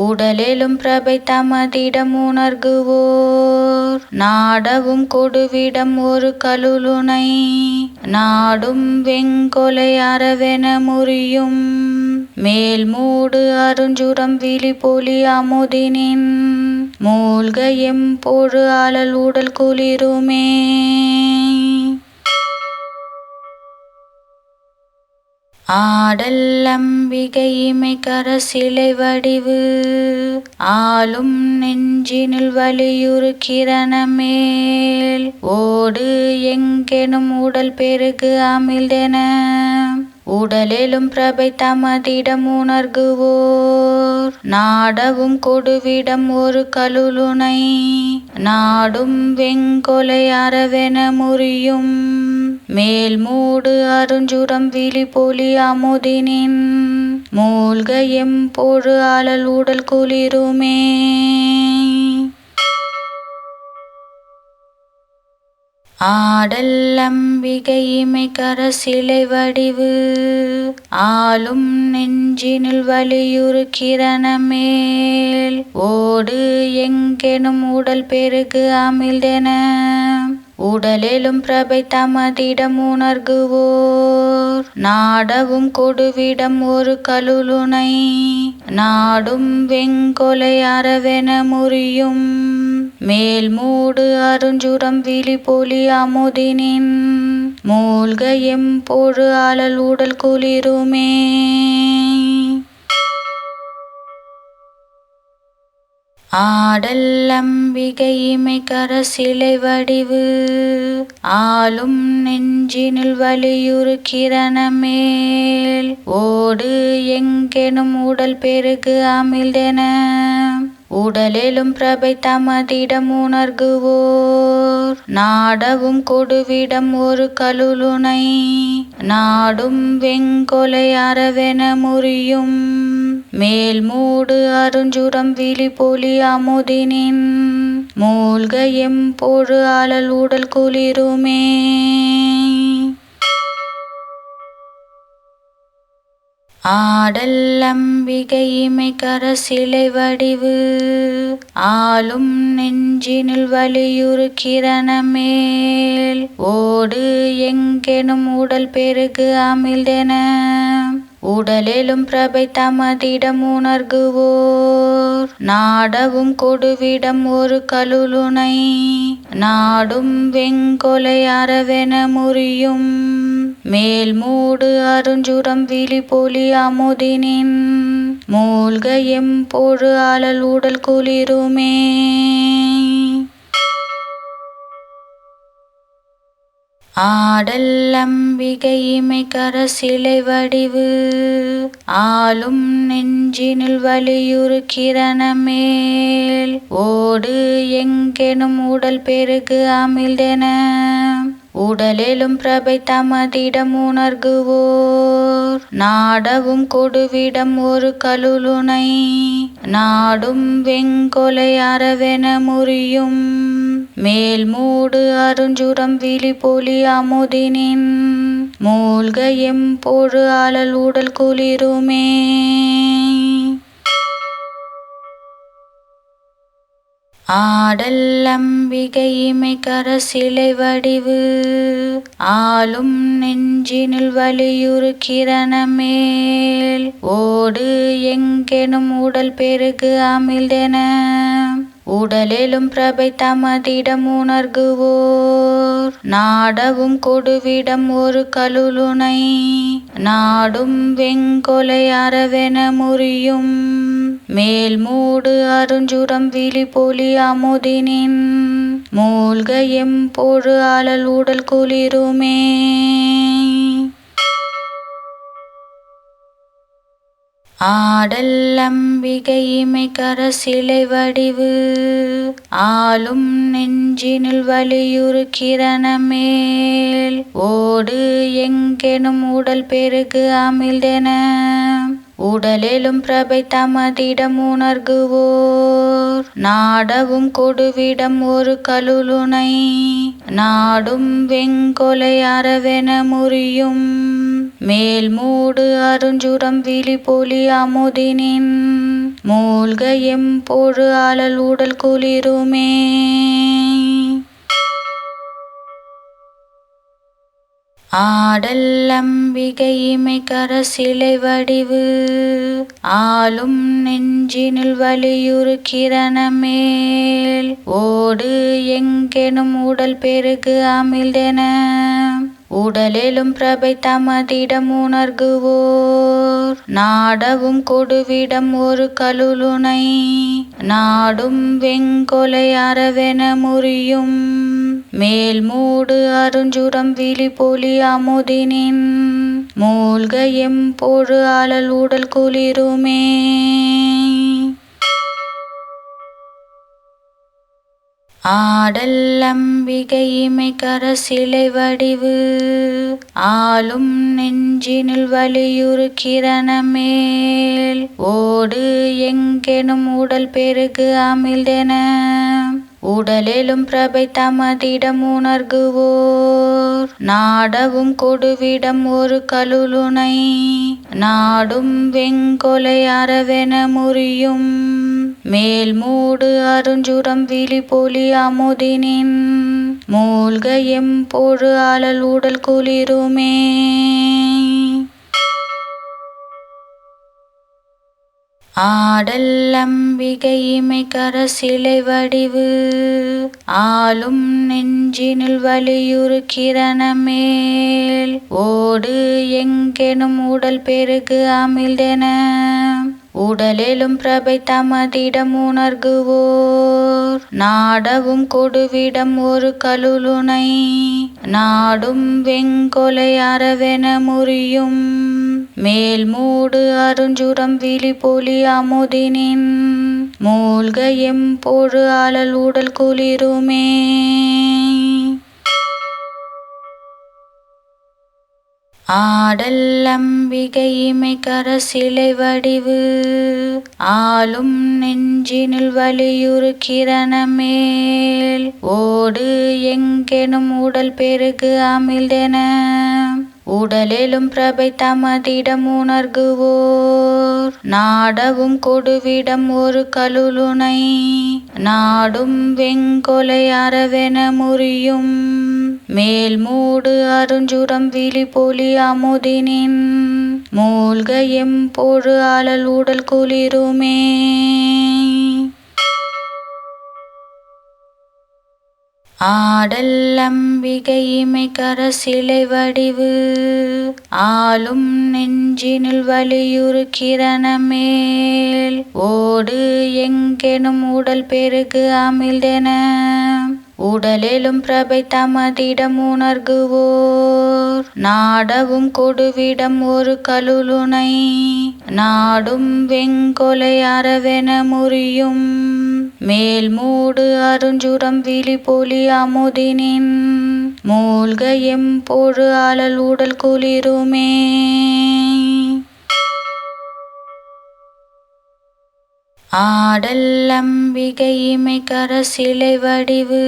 B: உடலெலும் பிரபை தமதிடம் உணர்குவோர் நாடவும் கொடுவிடம் ஒரு கலுலுனை நாடும் வெங்கொலை அறவென முறியும் மேல் மூடு அருஞ்சுரம் விழி பொலி அமுதினின் மூழ்க எம்பொழு அழல் உடல் குளிருமே. ஆடல் அம்பிகை இமைக்கர சிலை வடிவு ஆளும் நெஞ்சினில் வலியுறு கிரணமேல் ஓடு எங்கெனும் உடல் பெருகு அமிழ்தென உடலெலும் பிரபை தமதிடம் உணர்குவோர் நாடவும் கொடுவிடம் ஒரு கலுலுனை நாடும் வெங்கொலை அறவென முறியும் மேல் மூடு அருஞ்சுரம் விழி பொலி அமுதினின் மூழ்க எம்பொழு அழல் உடல் குளிருமே. ஆடல் அம்பிகை இமைக்கரசிலை வடிவு ஆளும் நெஞ்சினில் வலியுறுக்கிறனமேல் ஓடு எங்கெனும் உடல் பெருகு அமிழ்தென உடலெலும் பிரபை தமதிடம் உணர்குவோர் நாடவும் கொடுவிடம் ஒரு கலுலுனை நாடும் வெங்கொலை அறவென முறியும் மேல் மூடு அருஞ்சுரம் விழி பொலி அமுதினின் மூழ்க எம்பொழு அழல் உடல் குளிருமே. ஆடல் அம்பிகை இமைக்கரசிலை வடிவு ஆளும் நெஞ்சினில் வலியுறுக்கிறனமேல் ஓடு எங்கெனும் உடல் பெருகு அமிழ்தென உடலெலும் பிரபை தமதிடம் உணர்குவோர் நாடவும் கொடுவிடம் ஒரு கலுலுனை நாடும் வெங்கொலை அறவென முறியும் மேல் மூடு அருஞ்சுரம் விழி பொலி அமுதினின் மூழ்க எம்பொழு அழல் உடல் குளிருமே. ஆடல் அம்பிகை இமைக்கரசிலை வடிவு ஆளும் நெஞ்சினில் வலியுறுக்கிறனமேல் ஓடு எங்கெனும் உடல் பெருகு அமிழ்தென உடலெலும் பிரபை தமதிடம் உணர்குவோர் நாடவும் கொடுவிடம் ஒரு கலுலுனை நாடும் வெங்கொலை அறவென முறியும் மேல் மூடு அருஞ்சுரம் விழி பொலி அமுதினின் மூழ்க எம்பொழு அழல் உடல் குளிருமே. ஆடல் அம்பிகை இமைக்கரசிலை வடிவு ஆளும் நெஞ்சினில் வலியுறுக்கிறனமேல் ஓடு எங்கெனும் உடல் பெருகு அமிழ்தென உடலெலும் பிரபை தமதிடம் உணர்குவோர் நாடவும் கொடுவிடம் ஒரு கலுலுனை நாடும் வெங்கொலை அறவென முறியும் மேல் மூடு அருஞ்சுரம் விழி பொலி அமுதினின் மூழ்க எம்பொழு அழல் உடல் குளிருமே. ஆடல் அம்பிகை இமைக்கரசிலை வடிவு ஆளும் நெஞ்சினில் வலியுறுக்கிறனமேல் ஓடு எங்கெனும் உடல் பெருகு அமிழ்தென உடலெலும் பிரபை தமதிடம் உணர்குவோர் நாடவும் கொடுவிடம் ஒரு கலுலுனை நாடும் வெங்கொலை அறவென முறியும் மேல் மூடு அருஞ்சுரம் விழி பொலி அமுதினின் மூழ்க எம்பொழு அழல் உடல் குளிருமே. ஆடல் அம்பிகை இமைக்கரசிலை வடிவு ஆளும் நெஞ்சினில் வலியுறுக்கிறனமேல் ஓடு எங்கெனும் உடல் பெருகு அமிழ்தென உடலெலும் பிரபை தமதிடம் உணர்குவோர் நாடவும் கொடுவிடம் ஒரு கலுலுனை நாடும் வெங்கொலை அறவென முறியும் மேல் மூடு அருஞ்சுரம் விழி பொலி அமுதினின் மூழ்க எம்பொழு அழல் உடல் குளிருமே. ஆடல் அம்பிகை இமைக்கரசிலை வடிவு ஆளும் நெஞ்சினில் வலியுறுக்கிறனமேல் ஓடு எங்கெனும் உடல் பெருகு அமிழ்தென உடலெலும் பிரபை தமதிடம் உணர்குவோர் நாடவும் கொடுவிடம் ஒரு கலுலுனை நாடும் வெங்கொலை அறவென முறியும் மேல் மூடு அருஞ்சுரம் விழி பொலி அமுதினின் மூழ்க எம்பொழு அழல் உடல் குளிருமே. ஆடல் அம்பிகை இமைக்கரசிலை வடிவு ஆளும் நெஞ்சினில் வலியுறுக்கிறனமேல் ஓடு எங்கெனும் உடல் பெருகு அமிழ்தென உடலெலும் பிரபை தமதிடம் உணர்குவோர் நாடவும் கொடுவிடம் ஒரு கலுலுனை நாடும் வெங்கொலை அறவென முறியும் மேல் மூடு அருஞ்சுரம் விழி பொலி அமுதினின் மூழ்க எம்பொழு அழல் உடல் குளிருமே. ஆடல் அம்பிகை இமைக்கர சிலை வடிவு ஆளும் நெஞ்சினில் வலியுறு கிரணமேல் ஓடு எங்கெனும் உடல் பெருகு அமிழ்தென உடலெலும் பிரபை தமதிடம் உணர்குவோர் நாடவும் கொடுவிடம் ஒரு கலுலுனை நாடும் வெங்கொலை அறவென முறியும் மேல் மூடு அருஞ்சுரம் விழி பொலி அமுதினின் மூழ்க எம்பொழு அழல் உடல் குளிருமே. ஆடல் அம்பிகை இமைக்கர சிலை வடிவு ஆளும் நெஞ்சினில் வலியுறு கிரணமேல் ஓடு எங்கெனும் உடல் பெருகு அமிழ்தென உடலெலும் பிரபை தமதிடம் உணர்குவோர் நாடவும் கொடுவிடம் ஒரு கலுலுனை நாடும் வெங்கொலை அறவென முறியும் மேல் மூடு அருஞ்சுரம் விழி பொலி அமுதினின் மூழ்க எம்பொழு அழல் உடல் குளிருமே. ஆடல் அம்பிகை இமைக்கர சிலை வடிவு ஆளும் நெஞ்சினில் வலியுறு கிரணமேல் ஓடு எங்கெனும் உடல் பெருகு அமிழ்தென உடலெலும் பிரபை தமதிடம் உணர்குவோர் நாடவும் கொடுவிடம் ஒரு கலுலுனை நாடும் வெங்கொலை அறவென முறியும் மேல் மூடு அருஞ்சுரம் விழி பொலி அமுதினின் மூழ்க எம்பொழு அழல் உடல் குளிருமே. ஆடல் அம்பிகை இமைக்கர சிலை வடிவு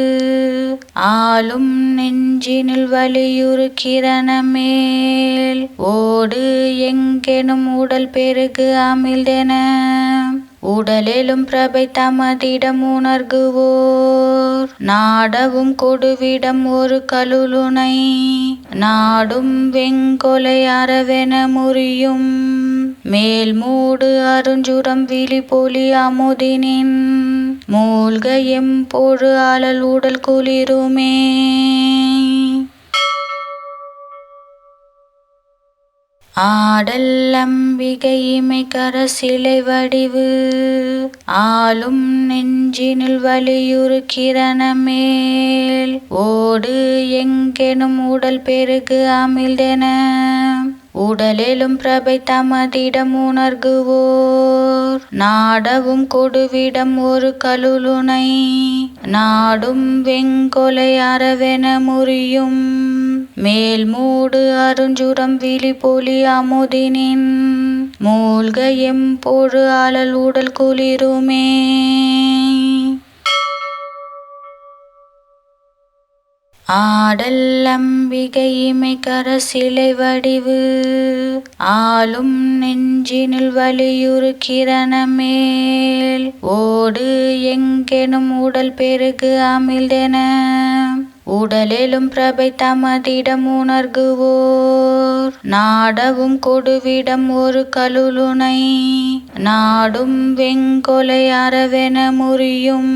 B: ஆளும் நெஞ்சினில் வலியுறு கிரணமேல் ஓடு எங்கெனும் உடல் பெருகு அமிழ்தென உடலெலும் பிரபை தமதிடம் உணர்குவோர் நாடவும் கொடுவிடம் ஒரு கலுலுனை நாடும் வெங்கொலை அறவென முறியும் மேல் மூடு அருஞ்சுரம் விழி பொலி அமுதினின் மூழ்க எம்பொழு அழல் உடல் குளிருமே. ஆடல் அம்பிகை இமைக்கர சிலை வடிவு ஆளும் நெஞ்சினில் வலியுறு கிரணமேல் ஓடு எங்கெனும் உடல் பெருகு அமிழ்தென உடலெலும் பிரபை தமதிடம் உணர்குவோர் நாடவும் கொடுவிடம் ஒரு கலுலுனை நாடும் வெங்கொலை அறவென முறியும் மேல் மூடு அருஞ்சுரம் விழி பொலி அமுதினின் மூழ்க எம்பொழு அழல் உடல் குளிருமே. ஆடல் அம்பிகை இமைக்கர சிலை வடிவு ஆளும் நெஞ்சினில் வலியுறு கிரணமேல் ஓடு எங்கெனும் உடல் பெருகு அமிழ்தென உடலெலும் பிரபை தமதிடம் உணர்குவோர் நாடவும் கொடுவிடம் ஒரு கலுலுனை நாடும் வெங்கொலை அறவென முறியும்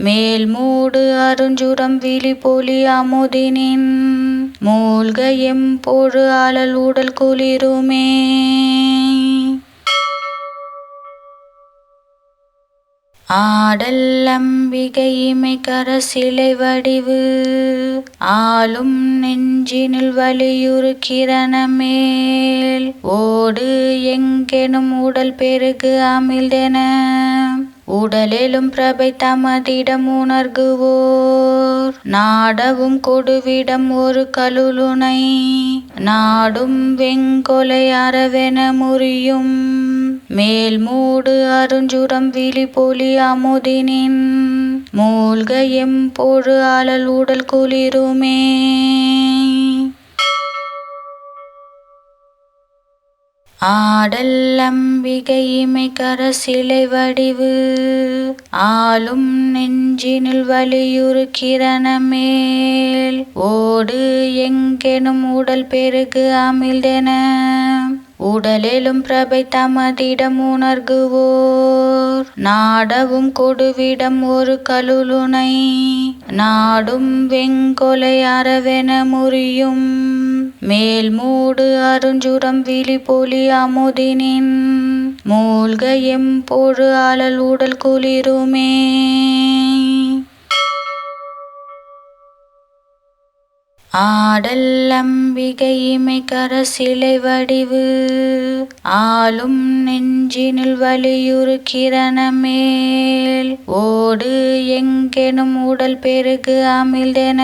B: மேல் மூடு அருஞ்சுரம் விழி பொலி அமுதினின் மூழ்க எம்பொழு அழல் உடல் குளிருமே. ஆடல் அம்பிகை இமைக்கர சிலை வடிவு ஆளும் நெஞ்சினில் வலியுறு கிரணமேல் ஓடு எங்கெனும் உடல் பெருகு அமிழ்தென உடலெலும் பிரபை தமதிடம் உணர்குவோர் நாடவும் கொடுவிடம் ஒரு கலுலுனை நாடும் வெங்கொலை அறவென முறியும் மேல் மூடு அருஞ்சுரம் விழி பொலி அமுதினின் மூழ்க எம்பொழு அழல் உடல் குளிருமே. ஆடல் அம்பிகை இமைக்கர சிலை வடிவு ஆளும் நெஞ்சினில் வலியுறுக்கிறனமேல் ஓடு எங்கெனும் உடல் பெருகு அமிழ்தென உடலெலும் பிரபை தமதிடம் உணர்குவோர் நாடவும் கொடுவிடம் ஒரு கலுலுனை நாடும் வெங்கொலை அறவென முறியும் மேல் மூடு அருஞ்சுரம் விழி பொலி அமுதினின் மூழ்க எம்பொழு அழல் உடல் குளிருமே. ஆடல் அம்பிகை இமைக்கர சிலை வடிவு ஆளும் நெஞ்சினில் வலியுறுக்கிறனமேல் ஓடு எங்கெனும் உடல் பெருகு அமிழ்தென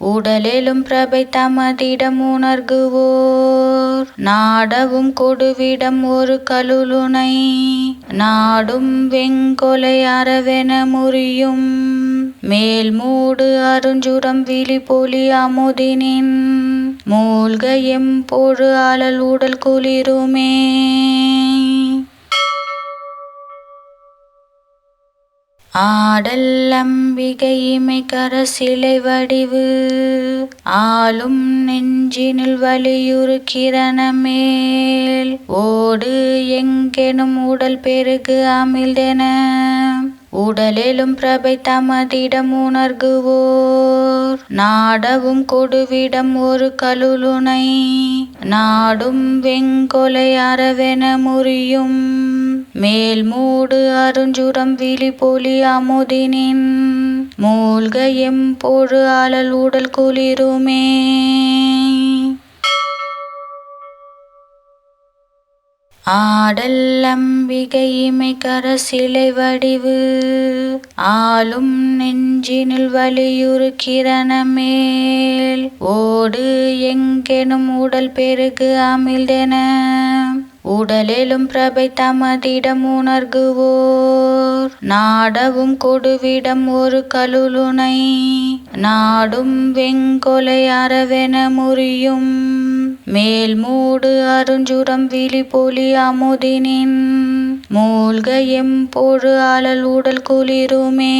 B: உடலெலும் பிரபை தமதிடம் உணர்குவோர் நாடவும் கொடுவிடம் ஒரு கலுலுனை நாடும் வெங்கொலை அறவென முறியும் மேல் மூடு அருஞ்சுரம் விழி பொலி அமுதினின் மூழ்க எம்பொழு அழல் உடல் குளிருமே. ஆடல் அம்பிகை இமைக்கர சிலை வடிவு ஆளும் நெஞ்சினில் வலியுறுக்கிறனமேல் ஓடு எங்கெனும் உடல் பெருகு அமிழ்தென உடலெலும் பிரபை தமதிடம் உணர்குவோர் நாடவும் கொடுவிடம் ஒரு கலுலுனை நாடும் வெங்கொலை அறவென முறியும் மேல் மூடு அருஞ்சுரம் விழி பொலி அமுதினின் மூழ்க எம்பொழு அழல் உடல் குளிருமே. ஆடல் அம்பிகை இமைக்கர சிலை வடிவு ஆளும் நெஞ்சினில் வலியுறுக்கிறனமேல் ஓடு எங்கெனும் உடல் பெருகு அமிழ்தென உடலெலும் பிரபை தமதிடம் உணர்குவோர் நாடவும் கொடுவிடம் ஒரு கலுலுனை நாடும் வெங்கொலை அறவென முறியும் மேல் மூடு அருஞ்சுரம் விழி பொலி அமுதினின் மூழ்க எம்பொழு அழல் உடல் குளிருமே.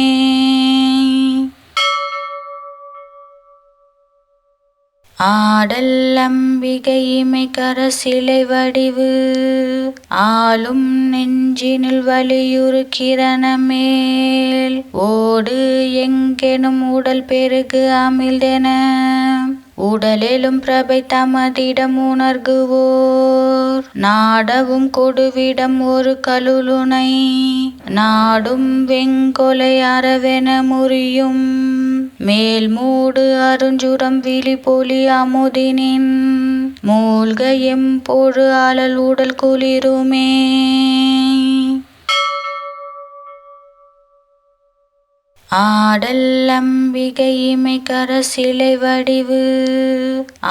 B: ஆடல் அம்பிகை இமைக்கர சிலை வடிவு ஆளும் நெஞ்சினில் வலியுறுக்கிறனமேல் ஓடு எங்கெனும் உடல் பெருகு அமிழ்தென உடலெலும் பிரபை தமதிடம் உணர்குவோர் நாடவும் கொடுவிடம் ஒரு கலுலுனை நாடும் வெங்கொலை அறவென முறியும் மேல் மூடு அருஞ்சுரம் விழி பொலி அமுதினின் மூழ்க எம்பொழு அழல் உடல் குளிருமே. ஆடல் அம்பிகை இமைக்கர சிலை வடிவு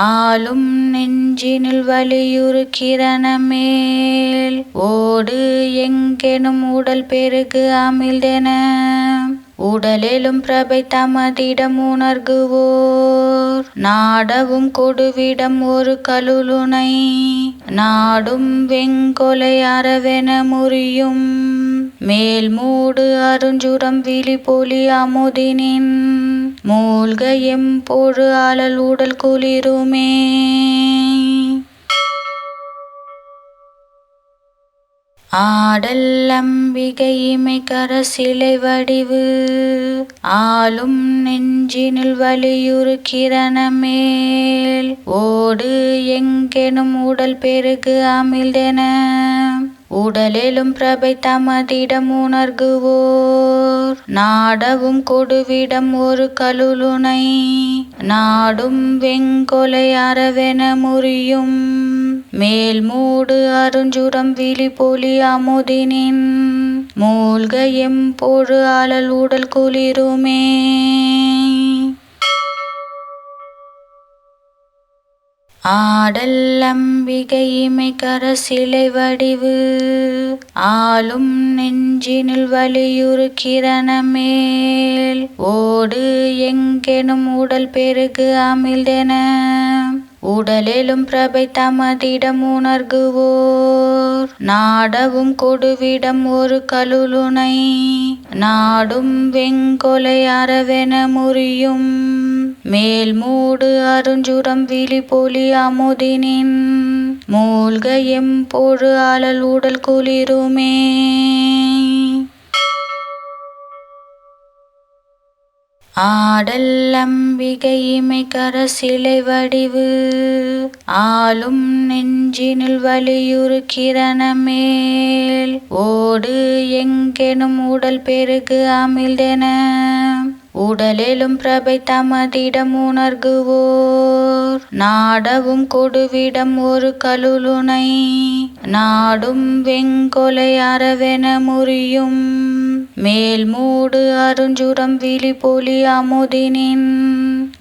B: ஆளும் நெஞ்சினில் வலியுறுக்கிறனமேல் ஓடு எங்கெனும் உடல் பெருகு அமிழ்தென உடலெலும் பிரபை தமதிடம் உணர்குவோர் நாடவும் கொடுவிடம் ஒரு கலுலுனை நாடும் வெங்கொலை அறவென முறியும் மேல் மூடு அருஞ்சுரம் விழி பொலி அமுதினின் மூழ்க எம்பொழு அழல் உடல் குளிருமே. ஆடல் அம்பிகை இமைக்கர சிலை வடிவு ஆளும் நெஞ்சினில் வலியுறுக்கிறனமேல் ஓடு எங்கெனும் உடல் பெருகு அமிழ்தென உடலெலும் பிரபை தமதிடம் உணர்குவோர் நாடவும் கொடுவிடம் ஒரு கலுலுனை நாடும் வெங்கொலை அறவென முறியும் மேல் மூடு அருஞ்சுரம் விழி பொலி அமுதினின் மூழ்க எம்பொழு அழல் உடல் குளிருமே. ஆடல் ஆடல் அம்பிகை இமைக்கர சிலை வடிவு ஆளும் நெஞ்சினில் வலியுறு கிரணமேல் ஓடு எங்கெனும் உடல் பெருகு அமிழ்தென உடலெலும் பிரபை தமதிடம் உணர்குவோர் நாடவும் கொடுவிடம் ஒரு கலுலுனை நாடும் வெங்கொலை அறவென முறியும் மேல் மூடு அருஞ்சுரம் விழி பொலி அமுதினின் மூழ்க எம்பொழு அழல் உடல் குளிருமே. ஆடல் அம்பிகை இமைக்கர சிலை வடிவு ஆளும் நெஞ்சினில் வலியுறு கிரணமேல் ஓடு எங்கெனும் உடல் பெருகு அமிழ்தென உடலெலும் பிரபை தமதிடம் உணர்குவோர் நாடவும் கொடுவிடம் ஒரு கலுலுனை நாடும் வெங்கொலை அறவென முறியும் மேல் மூடு அருஞ்சுரம் விழி பொலி அமுதினின்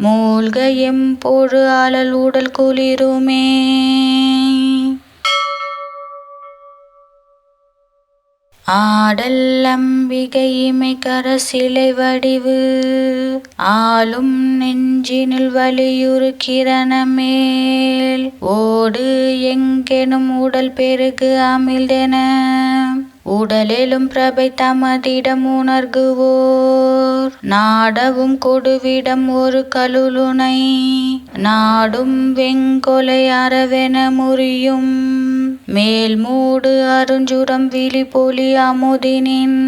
B: மூழ்க எம்பொழு அழல் உடல் குளிருமே. ஆடல் அம்பிகை இமைக்கர சிலை வடிவு ஆளும் நெஞ்சினில் வலியுறு கிரணமேல் ஓடு எங்கெனும் உடல் பெருகு அமிழ்தென உடலெலும் பிரபை தமதிடம் உணர்குவோர் நாடவும் கொடுவிடம் ஒரு கலுலுனை நாடும் வெங்கொலை அறவென முறியும் மேல் மூடு அருஞ்சுரம் விழி பொலி அமுதினின்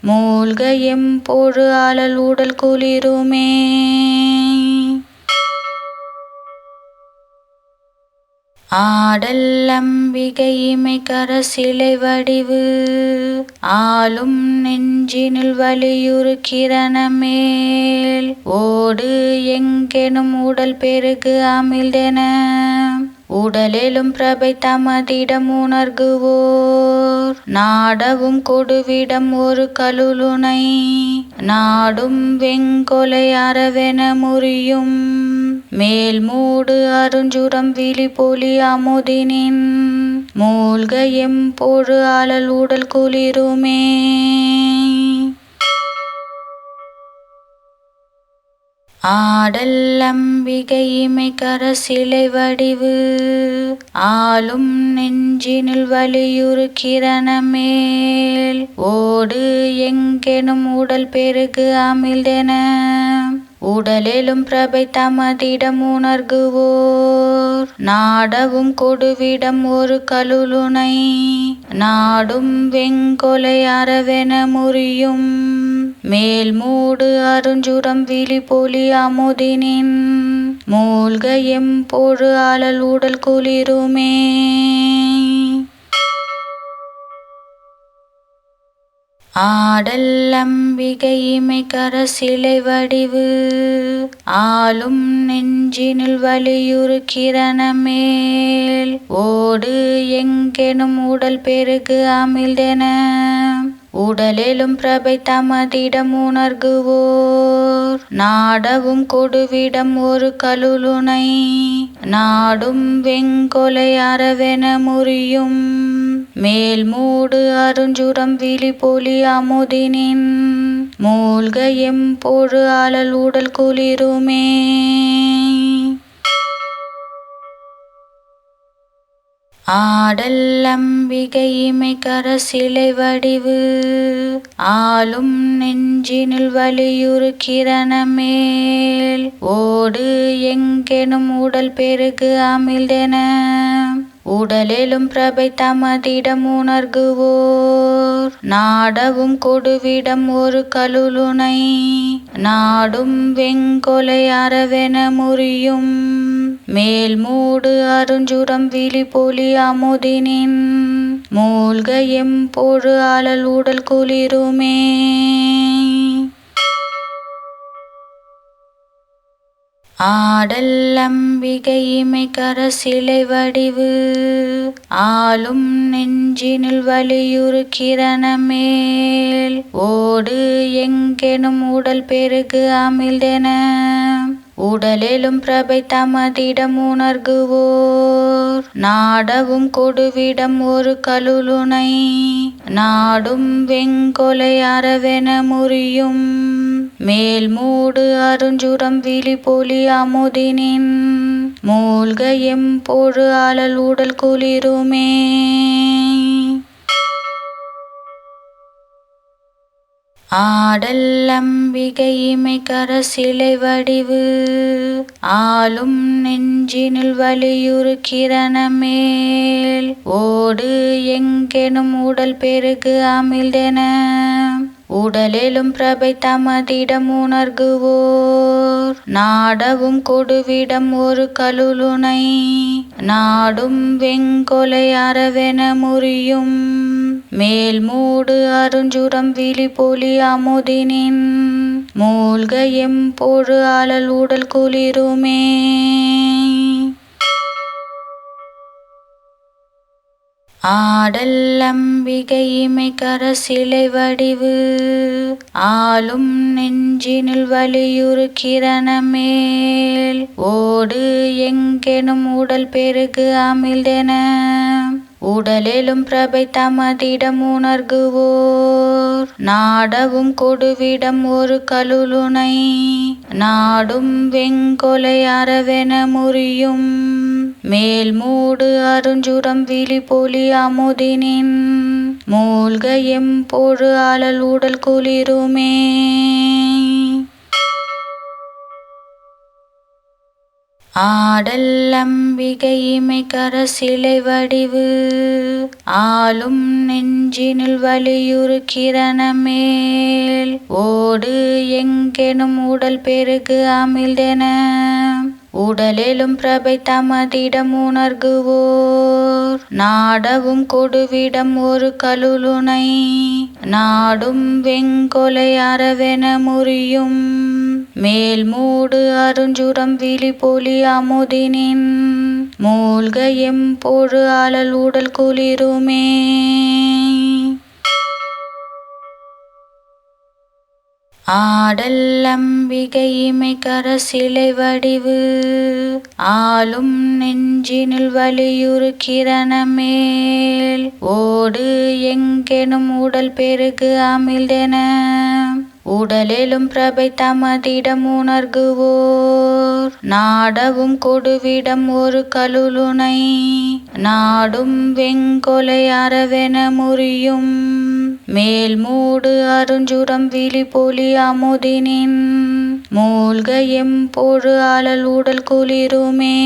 B: மூழ்க எம்பொழு அழல் உடல் குளிருமே. ஆடல் அம்பிகை இமைக்கர சிலை வடிவு ஆளும் நெஞ்சினில் வலியுறு கிரணமேல் ஓடு எங்கெனும் உடல் பெருகு அமிழ்தென உடலெலும் பிரபை தமதிடம் உணர்குவோர் நாடவும் கொடுவிடம் ஒரு கலுலுனை நாடும் வெங்கொலை அறவென முறியும் மேல் மூடு அருஞ்சுரம் விழி பொலி அமுதினின் மூழ்க எம்பொழு அழல் உடல் குளிருமே. ஆடல் அம்பிகை இமைக்கர சிலை வடிவு ஆளும் நெஞ்சினில் வலியுறு கிரணமேல் ஓடு எங்கெனும் உடல் பெருகு அமிழ்தென உடலெலும் பிரபை தமதிடம் உணர்குவோர் நாடவும் கொடுவிடம் ஒரு கலுலுனை நாடும் வெங்கொலை அறவென முறியும் மேல் மூடு அருஞ்சுரம் விழி பொலி அமுதினின் மூழ்க எம்பொழு அழல் உடல் குளிருமே. ஆடல் அம்பிகை இமைக்கர சிலை வடிவு ஆளும் நெஞ்சினில் வலியுறு கிரணமேல் ஓடு எங்கெனும் உடல் பெருகு அமிழ்தென உடலெலும் பிரபை தமதிடம் உணர்குவோர் நாடவும் கொடுவிடம் ஒரு கலுலுனை நாடும் வெங்கொலை அறவென முறியும் மேல் மூடு அருஞ்சுரம் விழி பொலி அமுதினின் மூழ்க எம்பொழு அழல் உடல் குளிருமே. ஆடல் அம்பிகை இமைக்கர சிலை வடிவு ஆளும் நெஞ்சினில் வலியுறு கிரணமேல் ஓடு எங்கெனும் உடல் பெருகு அமிழ்தென உடலெலும் பிரபை தமதிடம் உணர்குவோர் நாடவும் கொடுவிடம் ஒரு கலுலுனை நாடும் வெங்கொலை அறவென முறியும் மேல் மூடு அருஞ்சுரம் விழி பொலி அமுதினின் மூழ்க எம்பொழு அழல் உடல் குளிருமே. ஆடல் அம்பிகை இமைக்கர சிலை வடிவு ஆளும் நெஞ்சினில் வலியுறு கிரணமேல் ஓடு எங்கெனும் உடல் பெருகு அமிழ்தென உடலெலும் பிரபை தமதிடம் உணர்குவோர் நாடவும் கொடுவிடம் ஒரு கலுலுனை நாடும் வெங்கொலை அறவென முறியும் மேல் மூடு அருஞ்சுரம் விழி பொலி அமுதினின் மூழ்க எம்பொழு அழல் உடல் குளிருமே. ஆடல் அம்பிகை இமைக்கர சிலை வடிவு ஆளும் நெஞ்சினில் வலியுறு கிரணமேல் ஓடு எங்கெனும் உடல் பெருகு அமிழ்தென உடலெலும் பிரபை தமதிடம் உணர்குவோர் நாடவும் கொடுவிடம் ஒரு கலுலுனை நாடும் வெங்கொலை அறவென முறியும் மேல் மூடு அருஞ்சுரம் விழி பொலி அமுதினின் மூழ்க எம்பொழு அழல் உடல் குளிருமே. ஆடல் அம்பிகை இமைக்கர சிலை வடிவு ஆளும் நெஞ்சினில் வலியுறு கிரணமேல் ஓடு எங்கெனும் உடல் பெருகு அமிழ்தென உடலெலும் பிரபை தமதிடம் உணர்குவோர் நாடவும் கொடுவிடம் ஒரு கலுலுனை நாடும் வெங்கொலை அறவென முறியும் மேல் மூடு அருஞ்சுரம் விழி பொலி அமுதினின் மூழ்க எம்பொழு அழல் உடல் குளிருமே. ஆடல் அம்பிகை இமைக்கர சிலை வடிவு ஆளும் நெஞ்சினில் வலியுறு கிரணமேல் ஓடு எங்கெனும் உடல் பெருகு அமிழ்தென உடலெலும் பிரபை தமதிடம் உணர்குவோர் நாடவும் கொடுவிடம் ஒரு கலுலுனை நாடும் வெங்கொலை அறவென முறியும் மேல் மூடு அருஞ்சுரம் விழி பொலி அமுதினின் மூழ்க எம்பொழு அழல் உடல் குளிருமே. ஆடல் அம்பிகை இமைக்கர சிலை வடிவு ஆளும் நெஞ்சினில் வலியுறு கிரணமேல் ஓடு எங்கெனும் உடல் பெருகு அமிழ்தென உடலெலும் பிரபை தமதிடம் உணர்குவோர் நாடவும் கொடுவிடம் ஒரு கலுலுனை நாடும் வெங்கொலை அறவென முறியும் மேல் மூடு அருஞ்சுரம் விழி பொலி அமுதினின் மூழ்க எம்பொழு அழல் உடல் குளிருமே.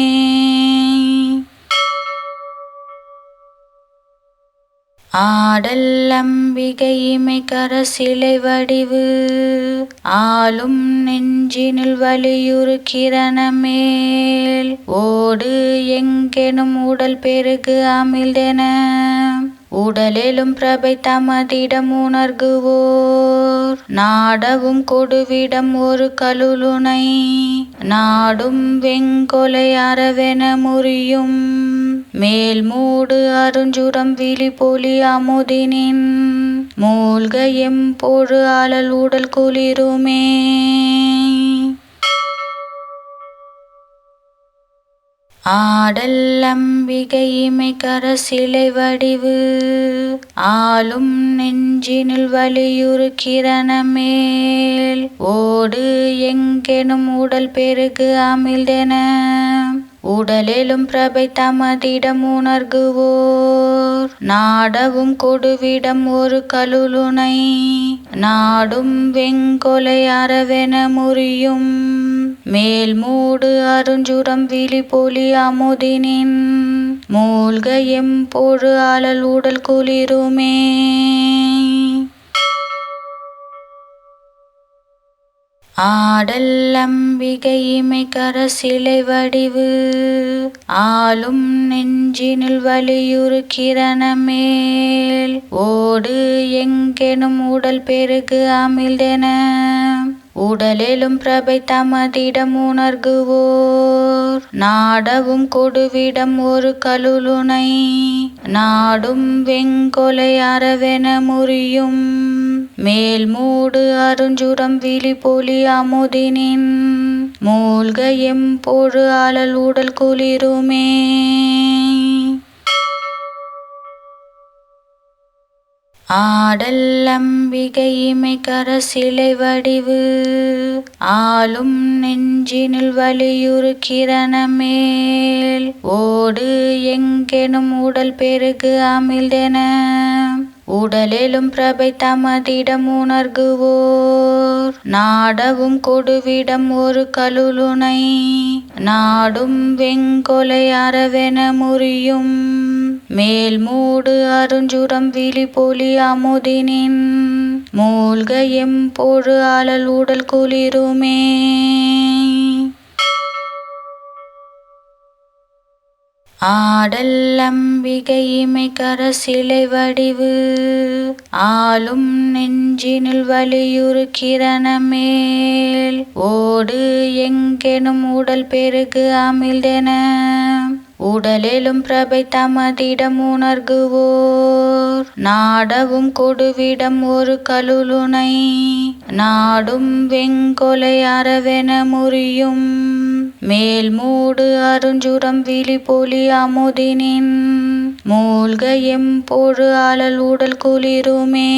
B: ஆடல் அம்பிகை இமைக்கர சிலை வடிவு ஆளும் நெஞ்சினில் வலியுறு கிரணமேல் ஓடு எங்கெனும் உடல் பெருகு அமிழ்தென உடலெலும் பிரபை தமதிடம் உணர்குவோர் நாடவும் கொடுவிடம் ஒரு கலுலுனை நாடும் வெங்கொலை அறவென முறியும் மேல் மூடு அருஞ்சுரம் விழி பொலி அமுதினின் மூழ்க எம்பொழு அழல் உடல் குளிருமே. ஆடல் அம்பிகை இமைக்கர சிலை வடிவு ஆளும் நெஞ்சினில் வலியுறு கிரணமேல் ஓடு எங்கெனும் உடல் பெருகு அமிழ்தென உடலெலும் பிரபை தமதிடம் உணர்குவோர் நாடவும் கொடுவிடம் ஒரு கலுலுனை நாடும் வெங்கொலை அறவென முறியும் மேல் மூடு அருஞ்சுரம் விழி பொலி அமுதினின் மூழ்க எம்பொழு அழல் உடல் குளிருமே. ஆடல் அம்பிகை இமைக்கர சிலை வடிவு ஆளும் நெஞ்சினில் வலியுறு கிரணமேல் ஓடு எங்கெனும் உடல் பெருகு அமிழ்தென உடலெலும் பிரபை தமதிடம் உணர்குவோர் நாடவும் கொடுவிடம் ஒரு கலுலுனை நாடும் வெங்கொலை அறவென முறியும் மேல் மூடு அருஞ்சுரம் விழி பொலி அமுதினின் மூழ்க எம்பொழு ஆளல் உடல் குளிருமே. ஆடல் அம்பிகை இமைக்கர சிலை வடிவு ஆளும் நெஞ்சினில் வலியுறுக்கிறனமேல் ஓடு எங்கெனும் உடல் பெருகு அமிழ்தென உடலெலும் பிரபை தமதிடம் உணர்குவோர் நாடவும் கொடுவிடம் ஒரு கலுலுனை நாடும் வெங்கொலை அறவென முறியும் மேல் மூடு அருஞ்சுரம் விழி பொலி அமுதினின் மூழ்க எம்பொழு ஆளல் உடல் குளிருமே. ஆடல் அம்பிகை இமைக்கர சிலை வடிவு ஆளும் நெஞ்சினில் வலியுறுக்கிறனமேல் ஓடு எங்கெனும் உடல் பெருகு அமிழ்தென உடலெலும் பிரபை தமதிடம் உணர்குவோர் நாடவும் கொடுவிடம் ஒரு கலுலுனை நாடும் வெங்கொலை அறவென முறியும் மேல் மூடு அருஞ்சுரம் விழி பொலி அமுதினின் மூழ்க எம்பொழு ஆளல் உடல் குளிருமே.